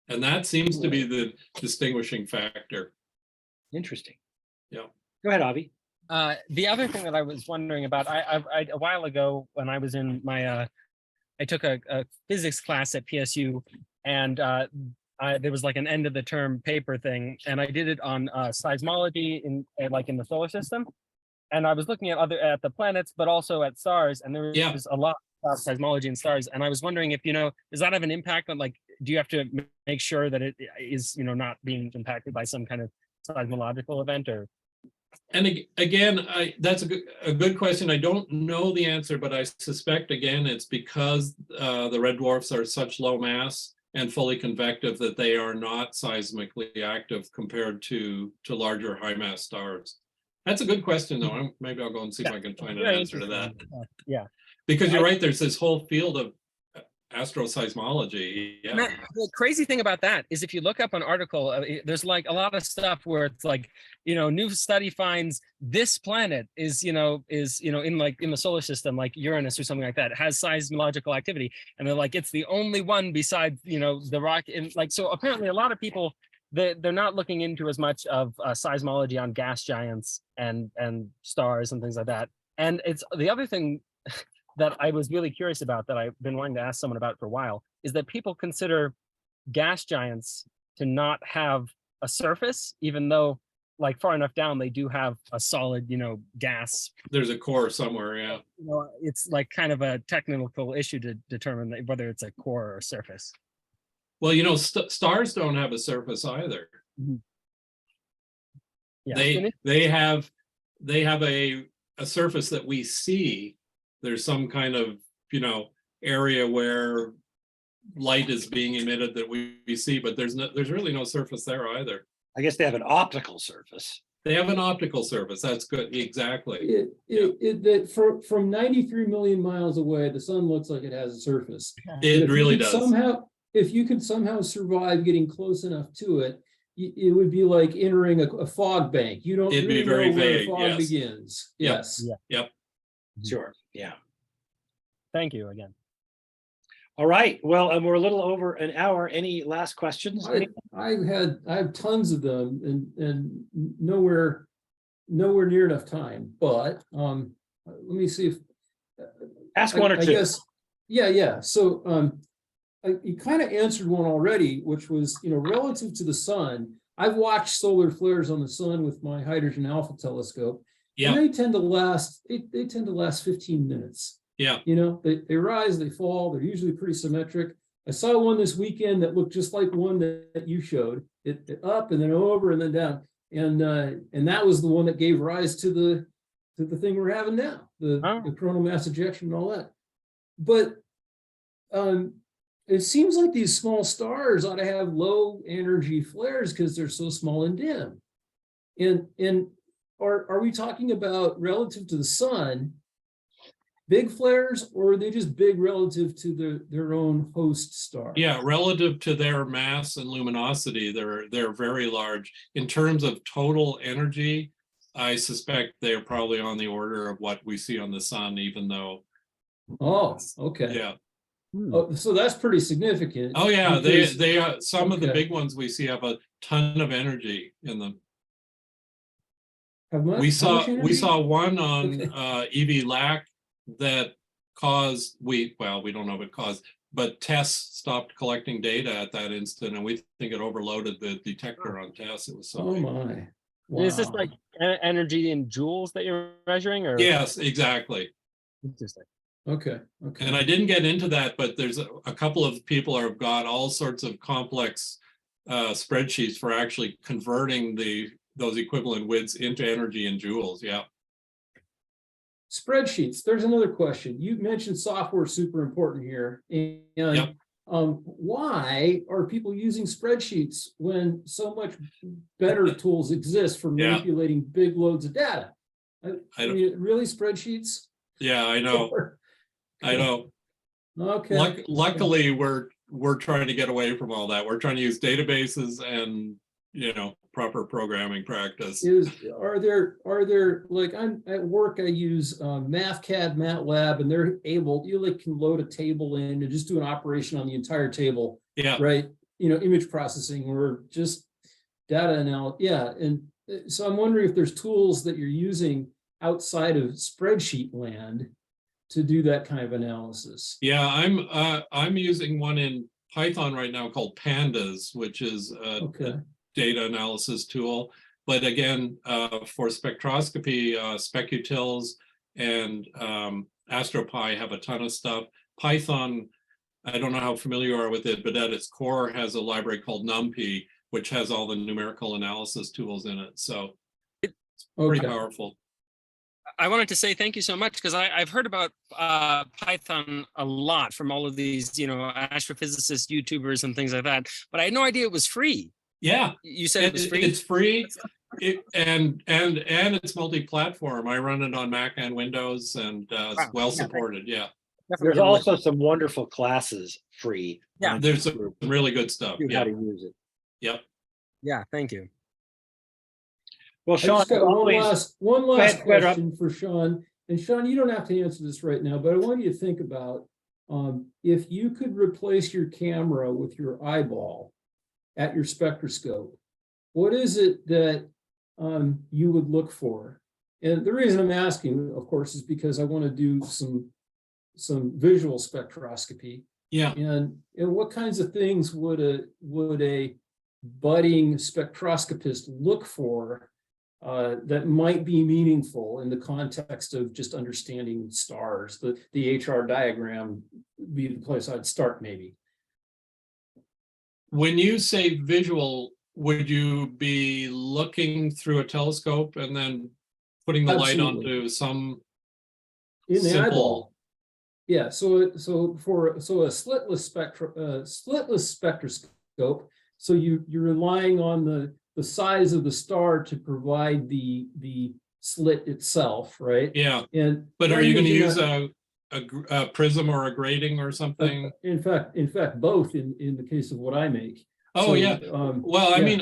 and that seems to be the distinguishing factor. Interesting. Yeah. Go ahead, Avi. The other thing that I was wondering about, I a while ago when I was in my, I took a physics class at PSU, and there was like an end of the term paper thing, and I did it on seismology in the solar system, and I was looking at the planets, but also at stars, and there was a lot of seismology in stars, and I was wondering if does that have an impact on do you have to make sure that it is not being impacted by some kind of seismological event or? And again, that's a good question. I don't know the answer, but I suspect again it's because the red dwarfs are such low mass and fully convective that they are not seismically active compared to larger high mass stars. That's a good question, though. Maybe I'll go and see if I can find an answer to that. Yeah, because you're right. There's this whole field of astroseismology. Yeah. The crazy thing about that is if you look up an article, there's like a lot of stuff where it's like, new study finds this planet is in the solar system, like Uranus or something like that, has seismological activity. And they're like, it's the only one besides, the rock. And so apparently a lot of people, they're not looking into as much of seismology on gas giants and stars and things like that. And it's the other thing that I was really curious about, that I've been wanting to ask someone about for a while, is that people consider gas giants to not have a surface, even though far enough down they do have a solid, gas. There's a core somewhere, yeah. It's like kind of a technical issue to determine whether it's a core or a surface. Well, stars don't have a surface either. Mm-hmm. Yeah. They have a surface that we see. There's some kind of, area where light is being emitted that we see, but there's really no surface there either. I guess they have an optical surface. They have an optical surface. That's good. Exactly. From 93 million miles away, the sun looks like it has a surface. It really does. If you could somehow survive getting close enough to it, it would be like entering a fog bank. You don't really know where the fog begins. Yes. Yeah. Yep. Sure. Yeah. Thank you again. All right. Well, we're a little over an hour. Any last questions? I have tons of them and nowhere near enough time. But let me see if ask one or two. I guess, yeah. So you kind of answered one already, which was relative to the sun. I've watched solar flares on the sun with my hydrogen alpha telescope. Yeah. And they tend to last. They tend to last 15 minutes. Yeah. They rise, they fall. They're usually pretty symmetric. I saw one this weekend that looked just like one that you showed. It up and then over and then down. And that was the one that gave rise to the thing we're having now, the coronal mass ejection and all that. But it seems like these small stars ought to have low energy flares because they're so small and dim. And are we talking about relative to the sun, big flares, or are they just big relative to their own host star? Yeah, relative to their mass and luminosity, they're very large. In terms of total energy, I suspect they're probably on the order of what we see on the sun, even though. Oh, okay. Yeah. Oh, so that's pretty significant. Oh yeah, they some of the big ones we see have a ton of energy in them. We saw one on EV LAC that caused we don't know if it caused, but TESS stopped collecting data at that instant, and we think it overloaded the detector on TESS. It was so oh big. my. Wow. Is this like energy in joules that you're measuring, or? Yes, exactly. Interesting. Okay, okay. And I didn't get into that, but there's a couple of people have got all sorts of complex spreadsheets for actually converting those equivalent widths into energy in joules. Yeah. Spreadsheets, there's another question. You mentioned software is super important here. And Yep. Why are people using spreadsheets when so much better tools exist for Yeah. manipulating big loads of data? I mean, really, spreadsheets? Yeah, I know. I know. Okay. Luckily, we're trying to get away from all that. We're trying to use databases and, you know, proper programming practice. Are there like, I'm at work, I use MathCAD, MATLAB, and they're able, you like can load a table in and just do an operation on the entire table, Yeah. right? You know, image processing or just data analysis. Yeah, and so I'm wondering if there's tools that you're using outside of spreadsheet land to do that kind of analysis. Yeah, I'm using one in Python right now called Pandas, which is a data analysis tool. But again, for spectroscopy, SpecUtils and AstroPy have a ton of stuff. Python, I don't know how familiar you are with it, but at its core has a library called NumPy, which has all the numerical analysis tools in it. So it's pretty powerful. I wanted to say thank you so much because I've heard about Python a lot from all of these, you know, astrophysicists, YouTubers, and things like that. But I had no idea it was free. Yeah, You said it was free. It's free, and it's multi-platform. I run it on Mac and Windows, and it's well supported. Yeah, There's also some wonderful classes free. Yeah, there's some really good stuff. How to use it. Yep. Yeah, thank you. Well, I Sean, just got one last ahead, question for Sean. And Sean, you don't have to answer this right now, but I want you to think about if you could replace your camera with your eyeball at your spectroscope, what is it that you would look for? And the reason I'm asking, of course, is because I want to do some visual spectroscopy. Yeah. And what kinds of things would a budding spectroscopist look for that might be meaningful in the context of just understanding stars? The HR diagram would be the place I'd start, maybe. When you say visual, would you be looking through a telescope and then putting the light onto some in the simple eyeball? Yeah. So a slitless spectroscope. So you're relying on the size of the star to provide the slit itself, right? Yeah. But are you going to use a prism or a grating or something? In fact, both in the case of what I make. Oh, so, yeah. Well, I yeah. mean,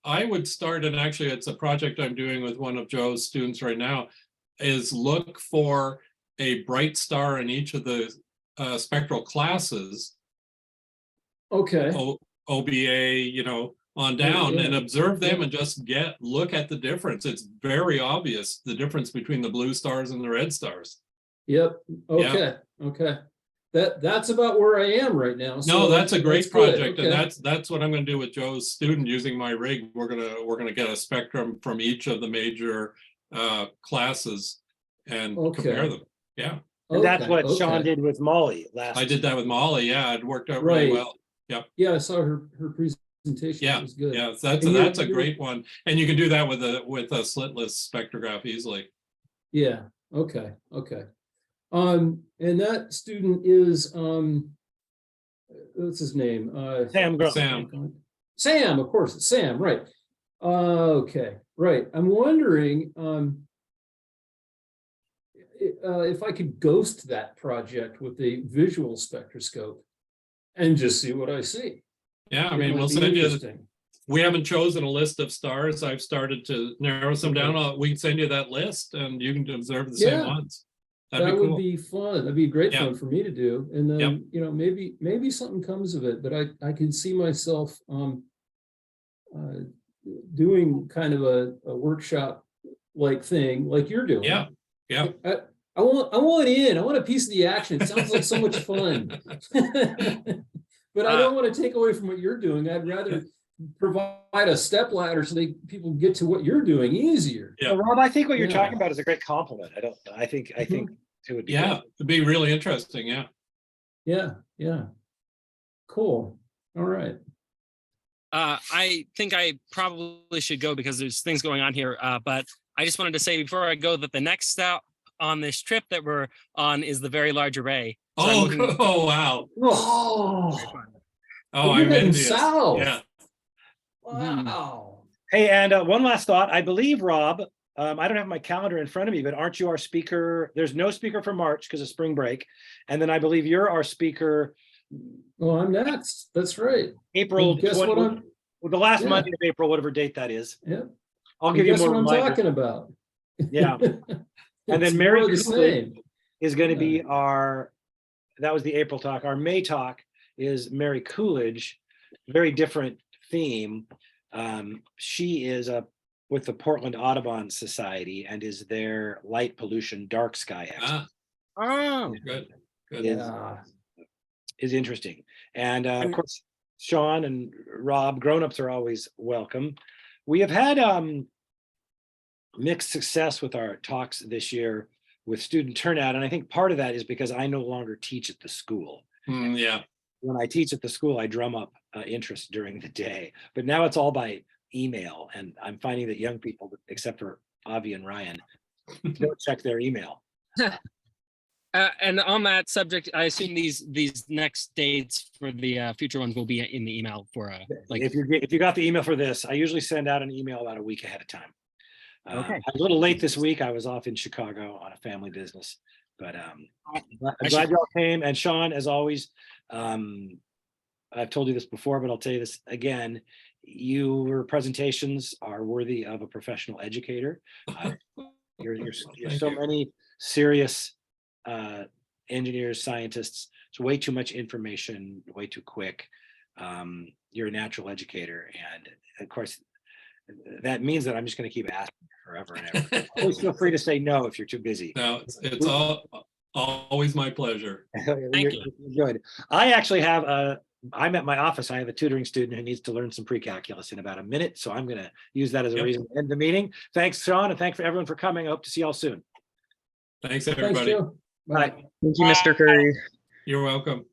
I would start, and actually it's a project I'm doing with one of Joe's students right now, is look for a bright star in each of the spectral classes. Okay. OBA, you know, on down, and observe them and just look at the difference. It's very obvious, the difference between the blue stars and the red stars. Yep. Okay. Yeah. Okay. That's about where I am right now. So no, that's a great project, okay. And that's what I'm going to do with Joe's student using my rig. We're gonna get a spectrum from each of the major classes and compare them. Yeah. And that's what Sean did with Molly last. I did that with Molly. Yeah, it worked out really well. Yep. Yeah, I saw her presentation. Yeah, it was good. Yeah, that's a great one, and you can do that with a slitless spectrograph easily. Yeah. Okay. Okay. And that student is what's his name? Sam Grunt. Sam, of course, it's Sam, right? Okay, right. I'm wondering if I could ghost that project with a visual spectroscope and just see what I see. Yeah, I mean, we'll send you. We haven't chosen a list of stars. I've started to narrow some down. We can send you that list, and you can observe the same ones. That would be fun. That'd be great fun for me to do. And then, you know, maybe something comes of it, but I can see myself doing kind of a workshop like thing like you're doing. Yeah. Yeah. I want in. I want a piece of the action. It sounds like so much fun. But I don't want to take away from what you're doing. I'd rather provide a step ladder so people get to what you're doing easier. Yeah, well, Rob, I think what you're talking about is a great compliment. I think It would be Yeah, great. it'd be really interesting. Yeah. Yeah, yeah. Cool. All right. I think I probably should go because there's things going on here. But I just wanted to say before I go that the next stop on this trip that we're on is the Very Large Array. So I'm Oh, looking- oh, wow. Oh, Oh, you're I'm heading envious. south. Yeah. Wow. Hey, and one last thought. I believe, Rob, I don't have my calendar in front of me, but aren't you our speaker? There's no speaker for March because of spring break. And then I believe you're our speaker Well, I'm next. That's right. April And guess 20, what I'm, the last yeah. Monday of April, whatever date that is. yeah. I'll And give you guess more what I'm reminders. talking about. Yeah. And It's then Mary more of the Coolidge same. is going to Yeah. be that was the April talk. Our May talk is Mary Coolidge, very different theme. She is with the Portland Audubon Society and is their light pollution dark sky expert. Ah, Oh, good. Good. Yeah. Is interesting. And of course, Sean and Rob, grown-ups are always welcome. We have had mixed success with our talks this year with student turnout. And I think part of that is because I no longer teach at the school. Yeah. When I teach at the school, I drum up interest during the day, but now it's all by email. And I'm finding that young people, except for Avi and Ryan, don't check their email. and on that subject, I assume these next dates for the future ones will be in the email for like. If you got the email for this, I usually send out an email about a week ahead of time. Okay. I'm a little late this week. I was off in Chicago on a family business, but I'm I glad should- y'all came. And Sean, as always, I've told you this before, but I'll tell you this again. Your presentations are worthy of a professional educator. You're Thank so you. many serious engineers, scientists. It's way too much information, way too quick. You're a natural educator, and of course, that means that I'm just going to keep asking forever and ever. Always feel free to say no if you're too busy. No, it's always my pleasure. Thank you. Good. I actually have I'm at my office. I have a tutoring student who needs to learn some pre-calculus in about a minute. So I'm going to use that as a Yep. reason to end the meeting. Thanks, Sean, and thanks for everyone for coming. I hope to see y'all soon. Thanks, Thanks, everybody. Joe. Bye. Thank you, Mr. Curry. You're welcome.